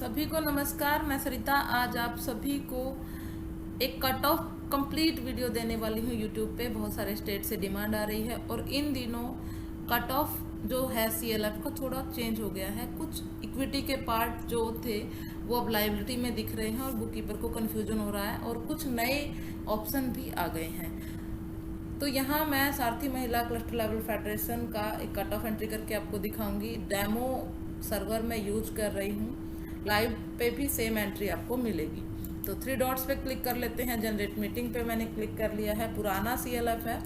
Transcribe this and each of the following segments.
सभी को नमस्कार। मैं सरिता आज आप सभी को एक कट ऑफ कंप्लीट वीडियो देने वाली हूँ। यूट्यूब पे बहुत सारे स्टेट से डिमांड आ रही है और इन दिनों कट ऑफ जो है CLF का थोड़ा चेंज हो गया है। कुछ इक्विटी के पार्ट जो थे वो अब लाइबिलिटी में दिख रहे हैं और बुक कीपर को कन्फ्यूजन हो रहा है और कुछ नए ऑप्शन भी आ गए हैं। तो यहाँ मैं सारथी महिला क्लस्टर लेवल फेडरेशन का एक कट ऑफ एंट्री करके आपको दिखाऊंगी। डेमो सर्वर में यूज कर रही हूँ, लाइव पे भी सेम एंट्री आपको मिलेगी। तो 3 डॉट्स पे क्लिक कर लेते हैं। जनरेट मीटिंग पे मैंने क्लिक कर लिया है। पुराना CLF है,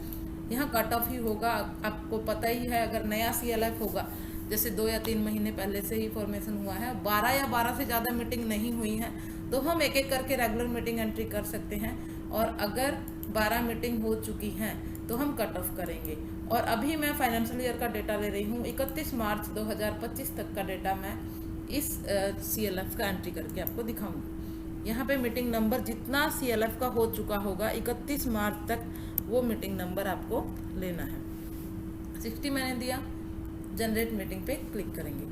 यहाँ कट ऑफ ही होगा। आपको पता ही है, अगर नया CLF होगा जैसे 2 या 3 महीने पहले से ही फॉर्मेशन हुआ है, 12 या 12 से ज़्यादा मीटिंग नहीं हुई है तो हम एक एक करके रेगुलर मीटिंग एंट्री कर सकते हैं। और अगर 12 मीटिंग हो चुकी हैं तो हम कट ऑफ करेंगे। और अभी मैं फाइनेंशियल ईयर का डेटा ले रही हूँ। 31 मार्च 2025 तक का डेटा मैं इस CLF का एंट्री करके आपको दिखाऊंगी। यहाँ पे मीटिंग नंबर जितना CLF का हो चुका होगा 31 मार्च तक, वो मीटिंग नंबर आपको लेना है। 60 मैंने दिया। जनरेट मीटिंग पे क्लिक करेंगे।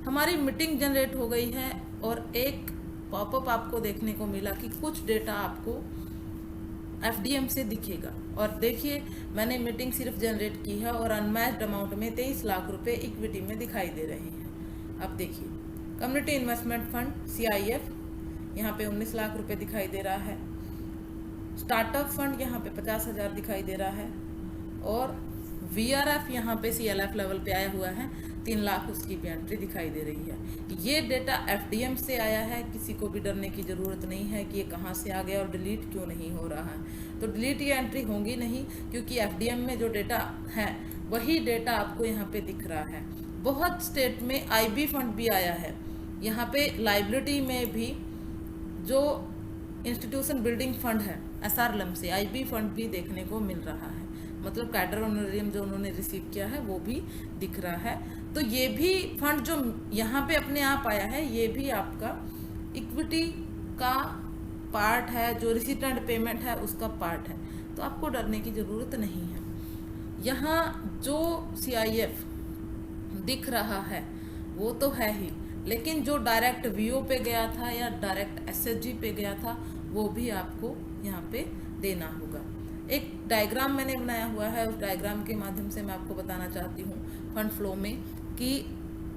हमारी मीटिंग जनरेट हो गई है और एक पॉपअप आपको देखने को मिला कि कुछ डेटा आपको FDM से दिखेगा। और देखिए, मैंने मीटिंग सिर्फ जनरेट की है और अनमैच्ड अमाउंट में 23 लाख रुपए इक्विटी में दिखाई दे रहे हैं। अब देखिए, कम्युनिटी इन्वेस्टमेंट फंड CIF यहाँ पे 19 लाख रुपए दिखाई दे रहा है। स्टार्टअप फंड यहाँ पे 50,000 दिखाई दे रहा है और VRF यहाँ पे CLF लेवल पे आया हुआ है, 3 लाख उसकी भी एंट्री दिखाई दे रही है। ये डेटा FDM से आया है, किसी को भी डरने की ज़रूरत नहीं है कि ये कहाँ से आ गया और डिलीट क्यों नहीं हो रहा है। तो डिलीट ये एंट्री होंगी नहीं, क्योंकि FDM में जो डेटा है वही डेटा आपको यहाँ पे दिख रहा है। बहुत स्टेट में IB फंड भी आया है। यहाँ पे लाइबिलिटी में भी जो इंस्टीट्यूशन बिल्डिंग फंड है SRLM से IB फंड भी देखने को मिल रहा है। मतलब कैडर ऑनरेरियम जो उन्होंने रिसीव किया है वो भी दिख रहा है। तो ये भी फंड जो यहाँ पे अपने आप आया है, ये भी आपका इक्विटी का पार्ट है, जो रिसीट एंड पेमेंट है उसका पार्ट है। तो आपको डरने की ज़रूरत नहीं है। यहाँ जो CIF दिख रहा है वो तो है ही, लेकिन जो डायरेक्ट VO पे गया था या डायरेक्ट SHG पे गया था वो भी आपको यहाँ पे देना होगा। एक डायग्राम मैंने बनाया हुआ है, उस डायग्राम के माध्यम से मैं आपको बताना चाहती हूँ फंड फ्लो में कि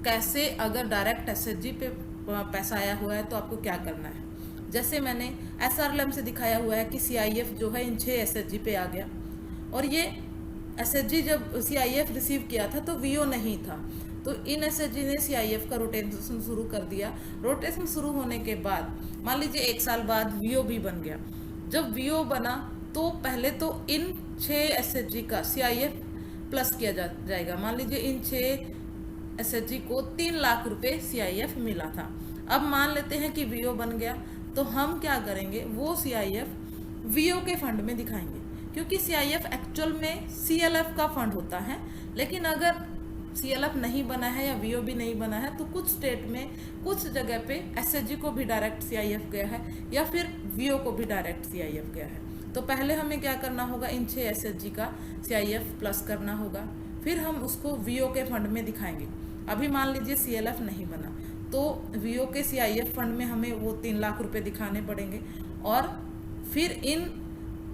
कैसे अगर डायरेक्ट SHG पे पैसा आया हुआ है तो आपको क्या करना है। जैसे मैंने SRLM से दिखाया हुआ है कि CIF जो है इन 6 SHG पे आ गया और ये SHG जब CIF रिसीव किया था तो VO नहीं था, तो इन SHG ने CIF का रोटेशन शुरू कर दिया। रोटेशन शुरू होने के बाद मान लीजिए 1 साल बाद VO भी बन गया। जब VO बना तो पहले तो इन 6 SHG का CIF प्लस किया जाएगा। मान लीजिए इन 6 SHG को 3 लाख रुपए CIF मिला था। अब मान लेते हैं कि VO बन गया, तो हम क्या करेंगे, वो CIF VO के फंड में दिखाएंगे, क्योंकि CIF एक्चुअल में CLF का फंड होता है। लेकिन अगर CLF नहीं बना है या VO भी नहीं बना है तो कुछ स्टेट में कुछ जगह पे SHG को भी डायरेक्ट CIF गया है या फिर VO को भी डायरेक्ट CIF गया है। तो पहले हमें क्या करना होगा, इन 6 SHG का CIF प्लस करना होगा, फिर हम उसको VO के फंड में दिखाएंगे। अभी मान लीजिए CLF नहीं बना तो VO के CIF फंड में हमें वो 3 लाख रुपए दिखाने पड़ेंगे और फिर इन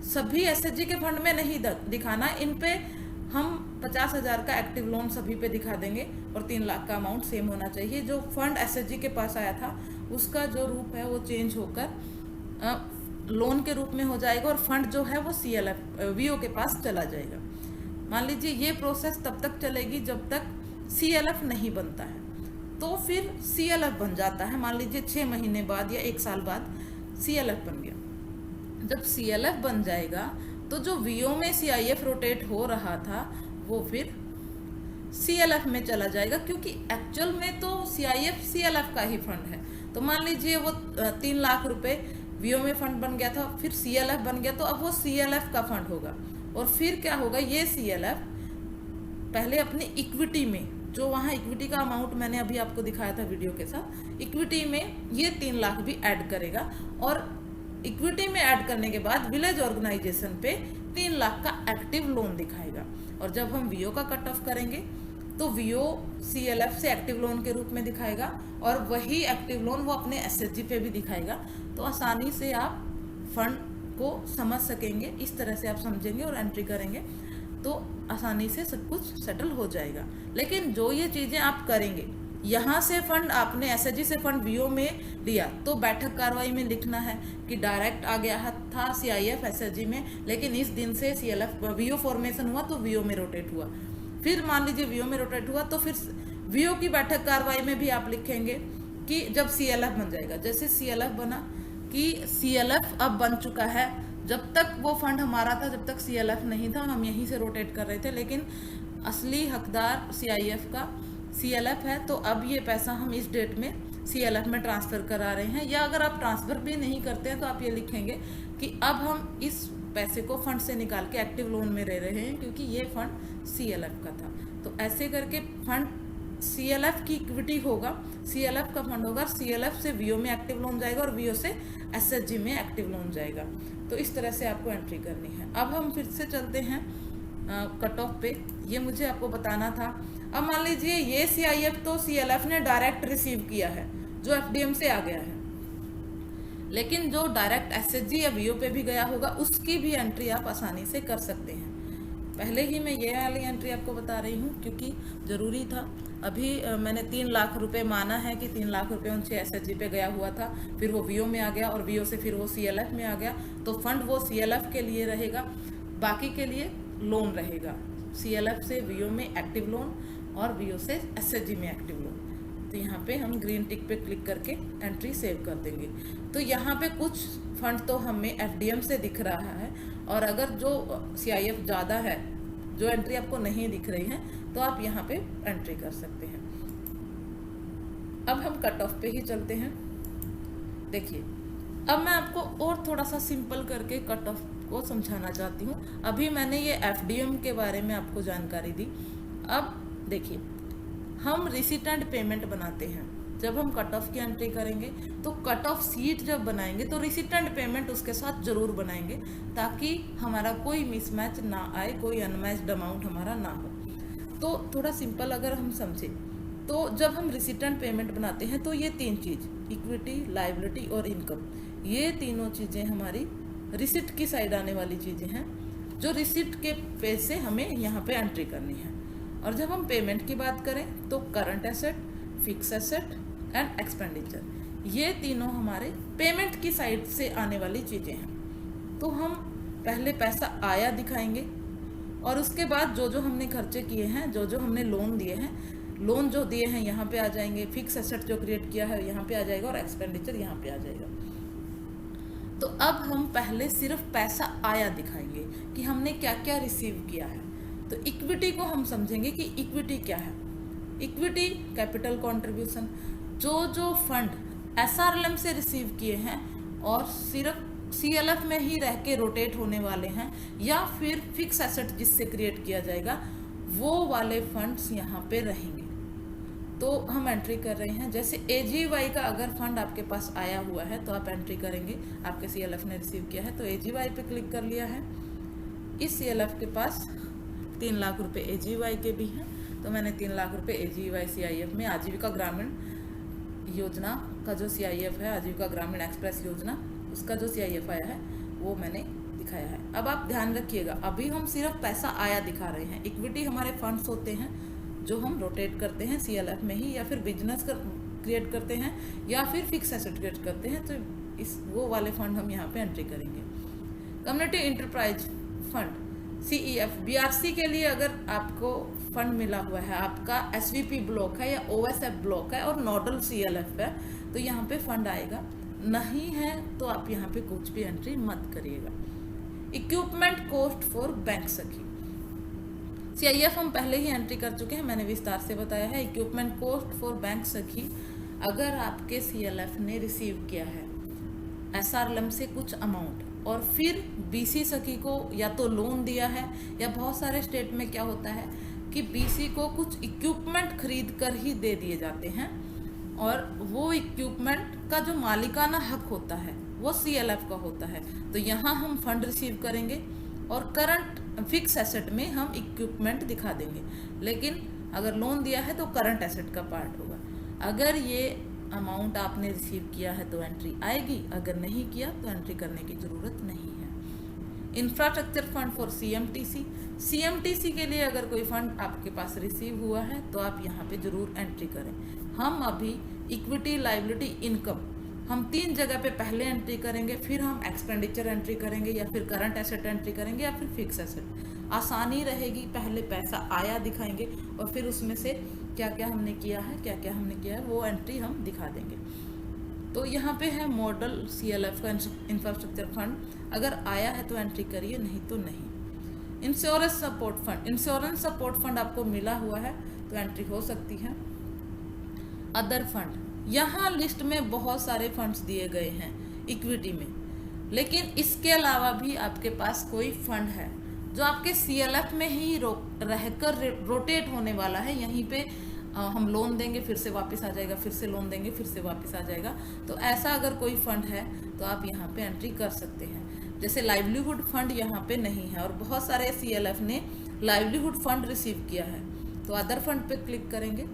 सभी SHG के फंड में नहीं दिखाना, इन पे हम 50,000 का एक्टिव लोन सभी पे दिखा देंगे और 3 लाख का अमाउंट सेम होना चाहिए। जो फंड SHG के पास आया था उसका जो रूप है वो चेंज होकर लोन के रूप में हो जाएगा और फंड जो है वो VO के पास चला जाएगा। मान लीजिए ये प्रोसेस तब तक चलेगी जब तक CLF नहीं बनता है। तो फिर CLF बन जाता है, मान लीजिए 6 महीने बाद या 1 साल बाद CLF बन गया। जब CLF बन जाएगा तो जो VO में CIF रोटेट हो रहा था वो फिर CLF में चला जाएगा, क्योंकि एक्चुअल में तो CIF CLF का ही फंड है। तो मान लीजिए वो 3 लाख रुपए VO में फंड बन गया था, फिर CLF बन गया, तो अब वो CLF का फंड होगा। और फिर क्या होगा, ये CLF पहले अपनी इक्विटी में, जो वहाँ इक्विटी का अमाउंट मैंने अभी आपको दिखाया था वीडियो के साथ, इक्विटी में ये 3 लाख भी ऐड करेगा और इक्विटी में ऐड करने के बाद विलेज ऑर्गेनाइजेशन पे 3 लाख का एक्टिव लोन दिखाएगा। और जब हम VO का कट ऑफ करेंगे तो वीओ सीएलएफ से एक्टिव लोन के रूप में दिखाएगा और वही एक्टिव लोन वो अपने एसएचजी पे भी दिखाएगा। तो आसानी से आप फंड को समझ सकेंगे, इस तरह से आप समझेंगे और एंट्री करेंगे तो आसानी से सब कुछ सेटल हो जाएगा। लेकिन जो ये चीज़ें आप करेंगे, यहाँ से फंड आपने एसएचजी से फंड वीओ में लिया तो बैठक कार्रवाई में लिखना है कि डायरेक्ट आ गया था सीआईएफ एसएचजी में, लेकिन इस दिन से सीएलएफ वीओ फॉर्मेशन हुआ तो वीओ में रोटेट हुआ। फिर मान लीजिए वीओ में रोटेट हुआ तो फिर वीओ की बैठक कार्रवाई में भी आप लिखेंगे कि जब सीएलएफ बन जाएगा, जैसे सीएलएफ बना कि सीएलएफ अब बन चुका है, जब तक वो फंड हमारा था जब तक सीएलएफ नहीं था, हम यहीं से रोटेट कर रहे थे, लेकिन असली हकदार सीआईएफ का सीएलएफ है तो अब ये पैसा हम इस डेट में सीएलएफ में ट्रांसफ़र करा रहे हैं। या अगर आप ट्रांसफ़र भी नहीं करते हैं तो आप ये लिखेंगे कि अब हम इस पैसे को फंड से निकाल के एक्टिव लोन में रह रहे हैं क्योंकि ये फंड सीएलएफ का था। तो ऐसे करके फंड सीएलएफ की इक्विटी होगा, सीएलएफ का फंड होगा, सीएलएफ से वीओ में एक्टिव लोन जाएगा और वीओ से एसएचजी में एक्टिव लोन जाएगा। तो इस तरह से आपको एंट्री करनी है। अब हम फिर से चलते हैं कट ऑफ पे। ये मुझे आपको बताना था। अब मान लीजिए ये सीआईएफ तो सीएलएफ ने डायरेक्ट रिसीव किया है जो एफडीएम से आ गया है, लेकिन जो डायरेक्ट एसएचजी या वीओ पे भी गया होगा उसकी भी एंट्री आप आसानी से कर सकते हैं। पहले ही मैं ये वाली एंट्री आपको बता रही हूँ क्योंकि ज़रूरी था। अभी मैंने 3 लाख रुपए माना है कि 3 लाख रुपए उनसे एसएचजी पे गया हुआ था, फिर वो वीओ में आ गया और वीओ से फिर वो सीएलएफ में आ गया, तो फंड वो सीएलएफ के लिए रहेगा, बाकी के लिए लोन रहेगा। सीएलएफ से वीओ में एक्टिव लोन और वीओ से एसएचजी में एक्टिव लोन। तो यहाँ पे हम ग्रीन टिक पे क्लिक करके एंट्री सेव कर देंगे। तो यहाँ पे कुछ फंड तो हमें एफडीएम से दिख रहा है और अगर जो सीआईएफ ज़्यादा है, जो एंट्री आपको नहीं दिख रही है, तो आप यहाँ पे एंट्री कर सकते हैं। अब हम कट ऑफ पे ही चलते हैं। देखिए, अब मैं आपको और थोड़ा सा सिंपल करके कट ऑफ को समझाना चाहती हूँ। अभी मैंने ये एफडीएम के बारे में आपको जानकारी दी। अब देखिए, हम रिसीट एंड पेमेंट बनाते हैं। जब हम कट ऑफ की एंट्री करेंगे तो कट ऑफ सीट जब बनाएंगे तो रिसीट एंड पेमेंट उसके साथ जरूर बनाएंगे ताकि हमारा कोई मिसमैच ना आए, कोई अनमैच्ड अमाउंट हमारा ना हो। तो थोड़ा सिंपल अगर हम समझें तो जब हम रिसीट एंड पेमेंट बनाते हैं तो ये 3 चीज़, इक्विटी, लायबिलिटी और इनकम, ये तीनों चीज़ें हमारी रिसीट की साइड आने वाली चीज़ें हैं जो रिसीट के पेज से हमें यहाँ पे एंट्री करनी है। और जब हम पेमेंट की बात करें तो current asset, fix asset and expenditure, ये तीनों हमारे पेमेंट की साइड से आने वाली चीज़ें हैं। तो हम पहले पैसा आया दिखाएंगे और उसके बाद जो जो हमने खर्चे किए हैं, जो जो हमने लोन दिए हैं, लोन जो दिए हैं यहाँ पे आ जाएंगे, फिक्स एसेट जो क्रिएट किया है यहाँ पे आ जाएगा और एक्सपेंडिचर यहाँ पे आ जाएगा। तो अब हम पहले सिर्फ पैसा आया दिखाएंगे कि हमने क्या क्या रिसीव किया है। तो इक्विटी को हम समझेंगे कि इक्विटी क्या है। इक्विटी कैपिटल कंट्रीब्यूशन, जो जो फंड एसआरएलएम से रिसीव किए हैं और सिर्फ सीएलएफ में ही रह के रोटेट होने वाले हैं या फिर फिक्स एसेट जिससे क्रिएट किया जाएगा, वो वाले फंड्स यहाँ पे रहेंगे। तो हम एंट्री कर रहे हैं। जैसे एजीवाई का अगर फंड आपके पास आया हुआ है तो आप एंट्री करेंगे, आपके सीएलएफ ने रिसीव किया है तो एजीवाई पे क्लिक कर लिया है। इस सीएलएफ के पास 3 लाख रुपए एजीवाई के भी हैं, तो मैंने 3 लाख रुपए एजीवाई सीआईएफ में आजीविका ग्रामीण योजना का जो सीआईएफ है, आजीविका ग्रामीण एक्सप्रेस योजना, उसका जो सीआईएफ आया है वो मैंने दिखाया है। अब आप ध्यान रखिएगा, अभी हम सिर्फ पैसा आया दिखा रहे हैं। इक्विटी हमारे फंड्स होते हैं जो हम रोटेट करते हैं सीएलएफ में ही, या फिर बिजनेस क्रिएट करते हैं या फिर फिक्स एसेट क्रिएट करते हैं, तो इस वो वाले फंड हम यहाँ पे एंट्री करेंगे। कम्युनिटी इंटरप्राइज फंड सीईएफ, बीआरसी के लिए अगर आपको फंड मिला हुआ है, आपका एसवीपी ब्लॉक है या ओएसएफ ब्लॉक है और नोडल सीएलएफ है, तो यहाँ पे फंड आएगा। नहीं है तो आप यहाँ पे कुछ भी एंट्री मत करिएगा। इक्विपमेंट कॉस्ट फॉर बैंक सखी, सीआईएफ हम पहले ही एंट्री कर चुके हैं, मैंने विस्तार से बताया है। इक्विपमेंट कॉस्ट फॉर बैंक सखी, अगर आपके सीएलएफ ने रिसीव किया है एसआरएलएम से कुछ अमाउंट और फिर बीसी सखी को या तो लोन दिया है, या बहुत सारे स्टेट में क्या होता है कि बीसी को कुछ इक्विपमेंट खरीद कर ही दे दिए जाते हैं और वो इक्विपमेंट का जो मालिकाना हक होता है वो सीएलएफ का होता है। तो यहाँ हम फंड रिसीव करेंगे और करंट फिक्स एसेट में हम इक्विपमेंट दिखा देंगे, लेकिन अगर लोन दिया है तो करंट एसेट का पार्ट होगा। अगर ये अमाउंट आपने रिसीव किया है तो एंट्री आएगी, अगर नहीं किया तो एंट्री करने की ज़रूरत नहीं है। इंफ्रास्ट्रक्चर फंड फॉर सीएमटीसी, सीएमटीसी के लिए अगर कोई फंड आपके पास रिसीव हुआ है तो आप यहाँ पे ज़रूर एंट्री करें। हम अभी इक्विटी, लायबिलिटी, इनकम, हम 3 जगह पे पहले एंट्री करेंगे, फिर हम एक्सपेंडिचर एंट्री करेंगे, या फिर करंट एसेट एंट्री करेंगे, या फिर फिक्स एसेट। आसानी रहेगी, पहले पैसा आया दिखाएंगे और फिर उसमें से क्या क्या हमने किया है वो एंट्री हम दिखा देंगे। तो यहाँ पे है मॉडल CLF का इंफ्रास्ट्रक्चर फंड, अगर आया है तो एंट्री करिए, नहीं तो नहीं। Insurance support fund, insurance support fund आपको मिला हुआ है तो एंट्री हो सकती है। अदर फंड, यहाँ लिस्ट में बहुत सारे फंड्स दिए गए हैं इक्विटी में, लेकिन इसके अलावा भी आपके पास कोई फंड है जो आपके CLF में ही रहकर रोटेट होने वाला है, यहीं पे हम लोन देंगे फिर से वापस आ जाएगा, फिर से लोन देंगे फिर से वापस आ जाएगा। तो ऐसा अगर कोई फंड है तो आप यहाँ पे एंट्री कर सकते हैं। जैसे लाइवलीहुड फंड यहाँ पे नहीं है और बहुत सारे CLF ने लाइवलीहुड फंड रिसीव किया है, तो अदर फंड पे क्लिक करेंगे,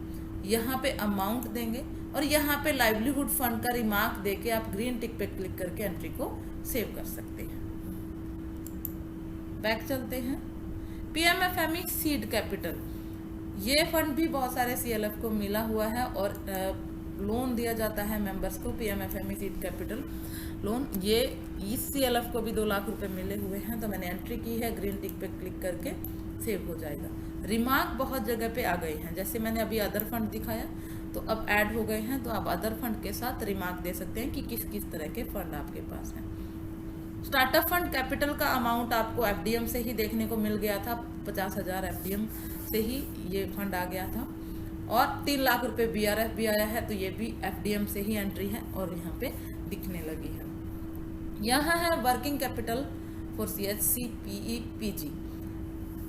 यहाँ पे अमाउंट देंगे और यहाँ पे लाइवलीहुड फंड का रिमार्क देके आप ग्रीन टिक पे क्लिक करके एंट्री को सेव कर सकते हैं। बैक चलते हैं। PMFME सीड कैपिटल, ये फंड भी बहुत सारे CLF को मिला हुआ है और लोन दिया जाता है मेंबर्स को। PMFME सीड कैपिटल लोन, ये इस CLF को भी 2 लाख रुपए मिले हुए हैं, तो मैंने एंट्री की है, ग्रीन टिक पे क्लिक करके सेव हो जाएगा। रिमार्क बहुत जगह पे आ गए हैं, जैसे मैंने अभी अदर फंड दिखाया तो अब ऐड हो गए हैं, तो आप अदर फंड के साथ रिमार्क दे सकते हैं कि किस किस तरह के फंड आपके पास हैं। स्टार्टअप फंड कैपिटल का अमाउंट आपको FDM से ही देखने को मिल गया था, 50,000 FDM से ही ये फंड आ गया था और 3 लाख रुपए BRF भी आया है, तो ये भी FDM से ही एंट्री है और यहाँ पे दिखने लगी है। यहाँ है working capital for CHC, PE, PG।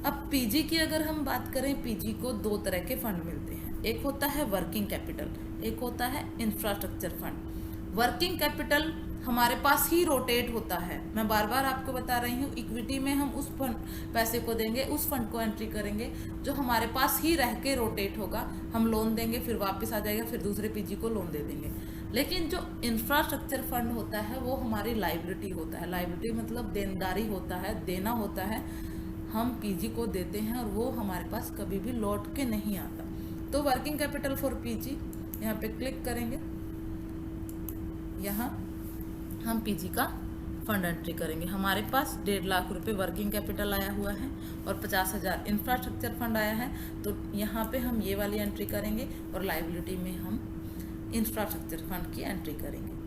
अब PG की अगर हम बात करें, PG को 2 तरह के फंड मिलते हैं, एक होता है वर्किंग कैपिटल, एक होता है इंफ्रास्ट्रक्चर फंड। वर्किंग कैपिटल हमारे पास ही रोटेट होता है, मैं बार बार आपको बता रही हूँ, इक्विटी में हम उस फंड पैसे को देंगे, उस फंड को एंट्री करेंगे जो हमारे पास ही रह के रोटेट होगा। हम लोन देंगे फिर वापस आ जाएगा, फिर दूसरे PG को लोन दे देंगे। लेकिन जो इंफ्रास्ट्रक्चर फंड होता है वो हमारी लाइबिलिटी होता है, लाइबिलिटी मतलब देनदारी होता है, देना होता है, हम PG को देते हैं और वो हमारे पास कभी भी लौट के नहीं आता। तो वर्किंग कैपिटल फॉर PG, यहाँ पे क्लिक करेंगे, यहाँ हम PG का फंड एंट्री करेंगे। हमारे पास 1.5 लाख रुपए वर्किंग कैपिटल आया हुआ है और 50,000 इंफ्रास्ट्रक्चर फंड आया है, तो यहाँ पे हम ये वाली एंट्री करेंगे और लाइबिलिटी में हम इंफ्रास्ट्रक्चर फंड की एंट्री करेंगे।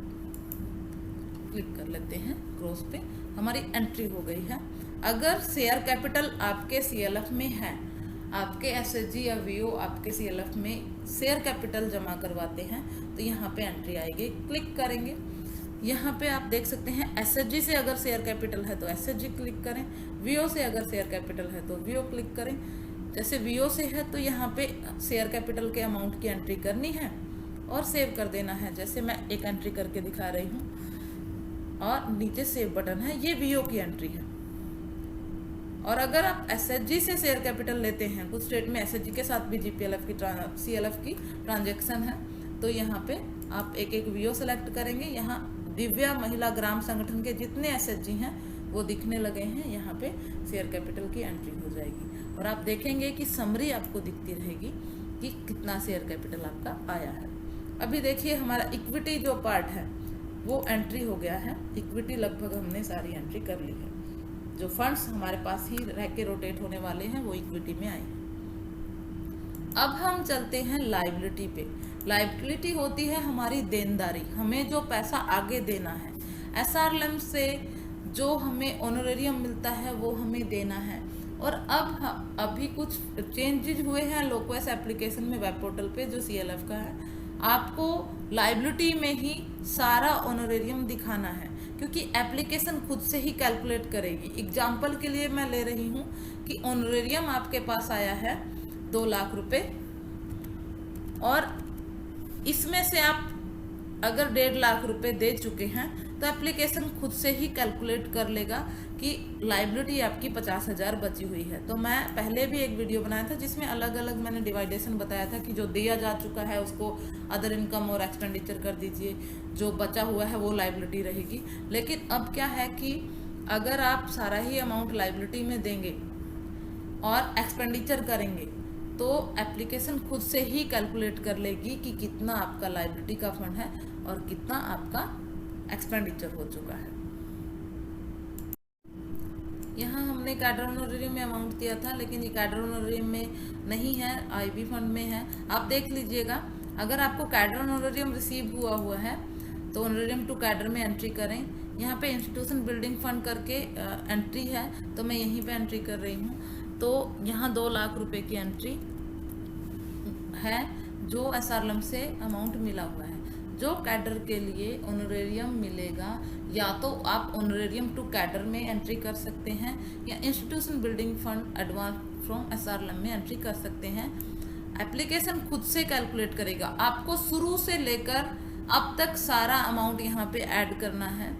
क्लिक कर लेते हैं क्रॉस पे, हमारी एंट्री हो गई है। अगर शेयर कैपिटल आपके CLF में है, आपके SHG या VO आपके CLF में शेयर कैपिटल जमा करवाते हैं, तो यहाँ पे एंट्री आएगी, क्लिक करेंगे। यहाँ पे आप देख सकते हैं SHG से अगर शेयर कैपिटल है तो SHG क्लिक करें, VO से अगर शेयर कैपिटल है तो VO क्लिक करें। जैसे VO से है तो यहाँ पे शेयर कैपिटल के अमाउंट की एंट्री करनी है और सेव कर देना है। जैसे मैं एक एंट्री करके दिखा रही हूँ और नीचे सेव बटन है, ये VO की एंट्री है। और अगर आप SHG से शेयर कैपिटल लेते हैं, कुछ स्टेट में SHG के साथ भी GPLF की CLF की ट्रांजेक्शन है, तो यहाँ पे आप एक एक VO सेलेक्ट करेंगे। यहाँ दिव्या महिला ग्राम संगठन के जितने SHG हैं वो दिखने लगे हैं, यहाँ पे शेयर कैपिटल की एंट्री हो जाएगी और आप देखेंगे कि समरी आपको दिखती रहेगी कि कितना शेयर कैपिटल आपका आया है। अभी देखिए हमारा इक्विटी जो पार्ट है वो एंट्री हो गया है, इक्विटी लगभग हमने सारी एंट्री कर ली है। जो फंड्स हमारे पास ही रह के रोटेट होने वाले हैं वो इक्विटी में आए हैं। अब हम चलते हैं लाइबिलिटी पे। लाइबिलिटी होती है हमारी देनदारी, हमें जो पैसा आगे देना है। SRLM से जो हमें ऑनरेरियम मिलता है वो हमें देना है। और अब अभी कुछ चेंजेज हुए हैं लोकवेस एप्लीकेशन में, वेब पोर्टल पे जो CLF का है, आपको लाइबिलिटी में ही सारा ऑनरेरियम दिखाना है, क्योंकि एप्लीकेशन खुद से ही कैलकुलेट करेगी। एग्जाम्पल के लिए मैं ले रही हूँ कि ऑनरेरियम आपके पास आया है 2 लाख रुपए और इसमें से आप अगर 1.5 लाख रुपए दे चुके हैं तो एप्लीकेशन खुद से ही कैलकुलेट कर लेगा कि लाइबिलिटी आपकी 50,000 बची हुई है। तो मैं पहले भी एक वीडियो बनाया था जिसमें अलग अलग मैंने डिवाइडेशन बताया था कि जो दिया जा चुका है उसको अदर इनकम और एक्सपेंडिचर कर दीजिए, जो बचा हुआ है वो लाइबिलिटी रहेगी। लेकिन अब क्या है कि अगर आप सारा ही अमाउंट लाइबिलिटी में देंगे और एक्सपेंडिचर करेंगे तो एप्लीकेशन खुद से ही कैलकुलेट कर लेगी कि कितना आपका लाइबिलिटी का फंड है और कितना आपका एक्सपेंडिचर हो चुका है। यहाँ हमने कैडर ऑनरेरियम में अमाउंट दिया था, लेकिन ये कैडर ऑनरेरियम में नहीं है, आईबी फंड में है। आप देख लीजिएगा, अगर आपको कैडर ऑनरेरियम रिसीव हुआ है तो ऑनरेरियम टू कैडर में एंट्री करें। यहाँ पे इंस्टीट्यूशन बिल्डिंग फंड करके एंट्री है, तो मैं यहीं पे एंट्री कर रही हूँ। तो यहाँ 2 लाख रुपए की एंट्री है जो एसआरएलएम से अमाउंट मिला हुआ है। जो कैडर के लिए ऑनरेरियम मिलेगा, या तो आप ऑनरेरियम टू कैडर में एंट्री कर सकते हैं या institution building fund advance from SRLM में एंट्री कर सकते हैं। एप्लीकेशन खुद से कैलकुलेट करेगा, आपको शुरू से लेकर अब तक सारा अमाउंट यहाँ पे ऐड करना है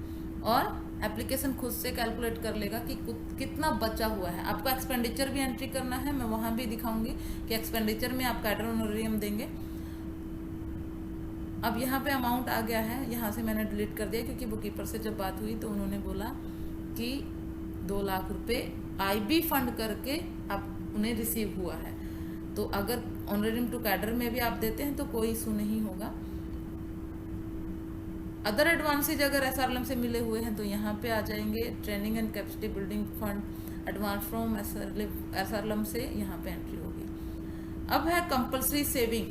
और एप्लीकेशन खुद से कैलकुलेट कर लेगा कि कितना बचा हुआ है। आपको एक्सपेंडिचर भी एंट्री करना है, मैं वहां भी दिखाऊंगी कि एक्सपेंडिचर में आप कैडर ऑनरेरियम देंगे। अब यहाँ पे अमाउंट आ गया है, यहाँ से मैंने डिलीट कर दिया क्योंकि बुककीपर से जब बात हुई तो उन्होंने बोला कि 2 लाख रुपए आईबी फंड करके आप उन्हें रिसीव हुआ है। तो अगर ऑनरेरियम टू कैडर में भी आप देते हैं तो कोई इशू नहीं होगा। अदर एडवांसेज अगर एसआरएलएम से मिले हुए हैं तो यहाँ पे आ जाएंगे, training and capacity building fund advance from SRLM से यहाँ पे एंट्री होगी। अब है compulsory saving,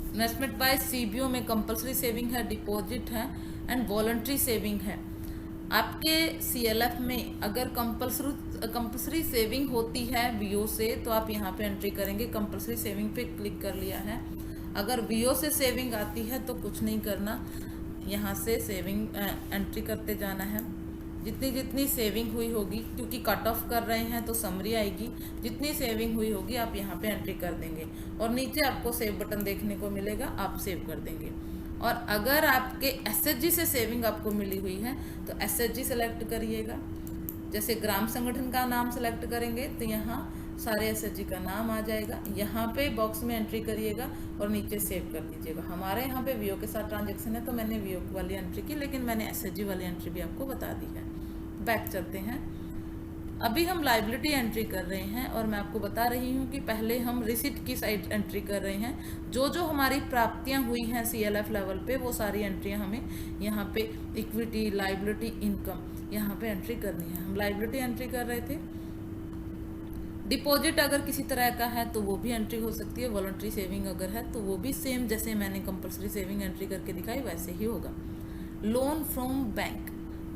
investment by CBO में कंपलसरी सेविंग है, डिपॉजिट है एंड वॉलंटरी सेविंग है। आपके सीएलएफ में अगर कंपलसरी सेविंग होती है वीओ से तो आप यहाँ पे एंट्री करेंगे। कंपलसरी सेविंग पे क्लिक कर लिया है। अगर वीओ से सेविंग आती है तो कुछ नहीं करना, यहाँ से सेविंग एंट्री करते जाना है। जितनी जितनी सेविंग हुई होगी, क्योंकि कट ऑफ कर रहे हैं तो समरी आएगी, जितनी सेविंग हुई होगी आप यहाँ पे एंट्री कर देंगे और नीचे आपको सेव बटन देखने को मिलेगा, आप सेव कर देंगे। और अगर आपके एसएचजी से सेविंग आपको मिली हुई है तो एसएचजी सेलेक्ट करिएगा। जैसे ग्राम संगठन का नाम सेलेक्ट करेंगे तो यहाँ सारे एसएचजी का नाम आ जाएगा, यहाँ पे बॉक्स में एंट्री करिएगा और नीचे सेव कर दीजिएगा। हमारे यहाँ पे वीओ के साथ ट्रांजैक्शन है तो मैंने वीओ वाली एंट्री की, लेकिन मैंने एसएचजी वाली एंट्री भी आपको बता दी है। बैक चलते हैं, अभी हम लाइबिलिटी एंट्री कर रहे हैं और मैं आपको बता रही हूँ कि पहले हम रिसिट की साइड एंट्री कर रहे हैं। जो जो हमारी प्राप्तियाँ हुई हैं सीएलएफ लेवल पे वो सारी एंट्रियाँ हमें यहाँ पे इक्विटी, लाइबिलिटी, इनकम यहाँ पे एंट्री करनी है। हम लाइबिलिटी एंट्री कर रहे थे। डिपॉजिट अगर किसी तरह का है तो वो भी एंट्री हो सकती है। वॉलंटरी सेविंग अगर है तो वो भी सेम जैसे मैंने कंपलसरी सेविंग एंट्री करके दिखाई वैसे ही होगा। लोन फ्रॉम बैंक,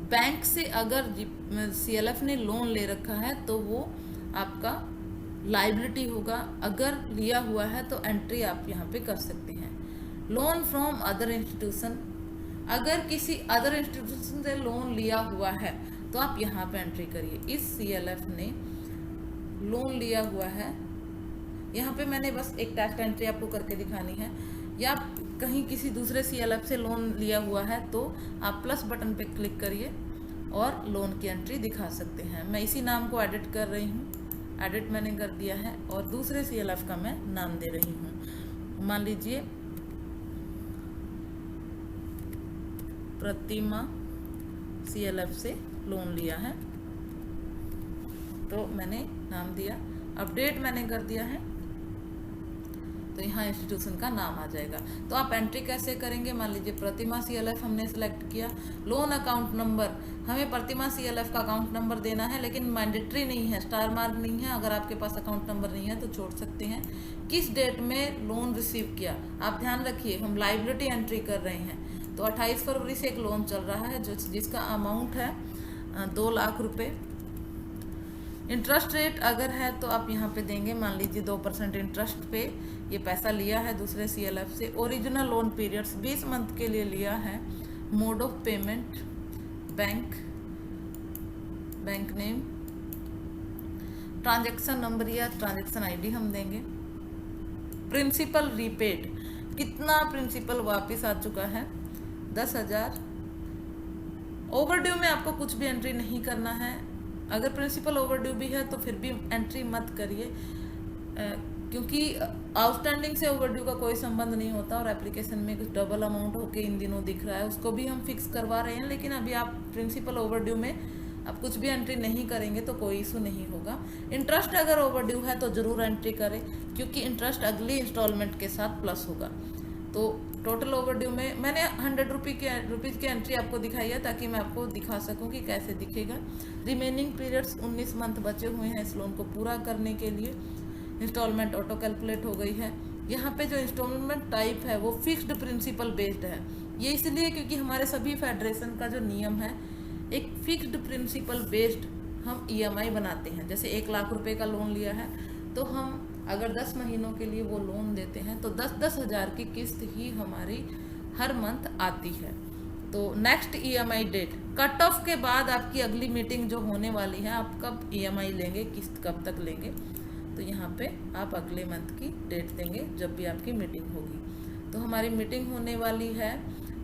बैंक से अगर सीएलएफ ने लोन ले रखा है तो वो आपका लाइबिलिटी होगा। अगर लिया हुआ है तो एंट्री आप यहाँ पे कर सकते हैं। लोन फ्रॉम अदर इंस्टीट्यूशन, अगर किसी अदर इंस्टीट्यूशन से लोन लिया हुआ है तो आप यहाँ पे एंट्री करिए। इस सीएलएफ ने लोन लिया हुआ है, यहाँ पे मैंने बस एक टेस्ट एंट्री आपको करके दिखानी है। या कहीं किसी दूसरे सीएलएफ से लोन लिया हुआ है तो आप प्लस बटन पे क्लिक करिए और लोन की एंट्री दिखा सकते हैं। मैं इसी नाम को एडिट कर रही हूँ, एडिट मैंने कर दिया है और दूसरे सीएलएफ का मैं नाम दे रही हूँ। मान लीजिए प्रतिमा सीएलएफ से लोन लिया है तो मैंने नाम दिया, अपडेट मैंने कर दिया है तो यहाँ इंस्टीट्यूशन का नाम आ जाएगा। तो आप एंट्री कैसे करेंगे, मान लीजिए प्रतिमा सीएलएफ हमने सेलेक्ट किया। लोन अकाउंट नंबर, हमें प्रतिमा सीएलएफ का अकाउंट नंबर देना है लेकिन मैंडेटरी नहीं है, स्टार मार्क नहीं है। अगर आपके पास अकाउंट नंबर नहीं है तो छोड़ सकते हैं। किस डेट में लोन रिसीव किया, आप ध्यान रखिए हम लाइबिलिटी एंट्री कर रहे हैं तो 28 फरवरी से एक लोन चल रहा है जिसका अमाउंट है 2 लाख रुपए। इंटरेस्ट रेट अगर है तो आप यहाँ पे देंगे, मान लीजिए 2% इंटरेस्ट पे ये पैसा लिया है दूसरे सीएलएफ से। ओरिजिनल लोन पीरियड्स 20 मंथ के लिए लिया है। Mode of payment bank, bank name, transaction number या ट्रांजैक्शन आईडी हम देंगे। प्रिंसिपल रीपेड, कितना प्रिंसिपल वापस आ चुका है 10,000। ओवरड्यू में आपको कुछ भी एंट्री नहीं करना है। अगर प्रिंसिपल ओवरड्यू भी है तो फिर भी एंट्री मत करिए, क्योंकि आउटस्टैंडिंग से ओवरड्यू का कोई संबंध नहीं होता। और एप्लीकेशन में कुछ डबल अमाउंट होके इन दिनों दिख रहा है, उसको भी हम फिक्स करवा रहे हैं। लेकिन अभी आप प्रिंसिपल ओवरड्यू में आप कुछ भी एंट्री नहीं करेंगे तो कोई इशू नहीं होगा। इंटरेस्ट अगर ओवरड्यू है तो ज़रूर एंट्री करें, क्योंकि इंटरेस्ट अगली इंस्टॉलमेंट के साथ प्लस होगा। तो टोटल ओवरड्यू में मैंने 100 रुपीज़ की एंट्री आपको दिखाई है, ताकि मैं आपको दिखा सकूं कि कैसे दिखेगा। रिमेनिंग पीरियड्स 19 मंथ बचे हुए हैं इस लोन को पूरा करने के लिए। इंस्टॉलमेंट ऑटो कैलकुलेट हो गई है। यहाँ पे जो इंस्टॉलमेंट टाइप है वो फिक्स्ड प्रिंसिपल बेस्ड है। ये इसलिए क्योंकि हमारे सभी फेडरेशन का जो नियम है, एक फिक्स्ड प्रिंसिपल बेस्ड हम EMI बनाते हैं। जैसे 1 लाख रुपए का लोन लिया है तो हम अगर 10 महीनों के लिए वो लोन देते हैं तो 10-10 हज़ार की किस्त ही हमारी हर मंथ आती है। तो next EMI date cut off के बाद आपकी अगली मीटिंग जो होने वाली है, आप कब EMI लेंगे, किस्त कब तक लेंगे, तो यहाँ पे आप अगले मंथ की डेट देंगे जब भी आपकी मीटिंग होगी। तो हमारी मीटिंग होने वाली है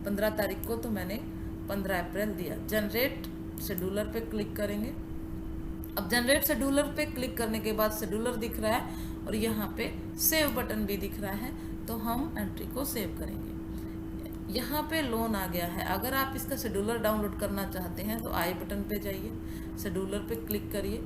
15 तारीख को, तो मैंने 15 अप्रैल दिया। जनरेट शेड्यूलर पे क्लिक करेंगे। अब जनरेट शेड्यूलर पे क्लिक करने के बाद शेड्यूलर दिख रहा है और यहाँ पे सेव बटन भी दिख रहा है, तो हम एंट्री को सेव करेंगे। यहाँ पे लोन आ गया है। अगर आप इसका शेड्यूलर डाउनलोड करना चाहते हैं तो आई बटन पे जाइए, शेड्यूलर पे क्लिक करिए।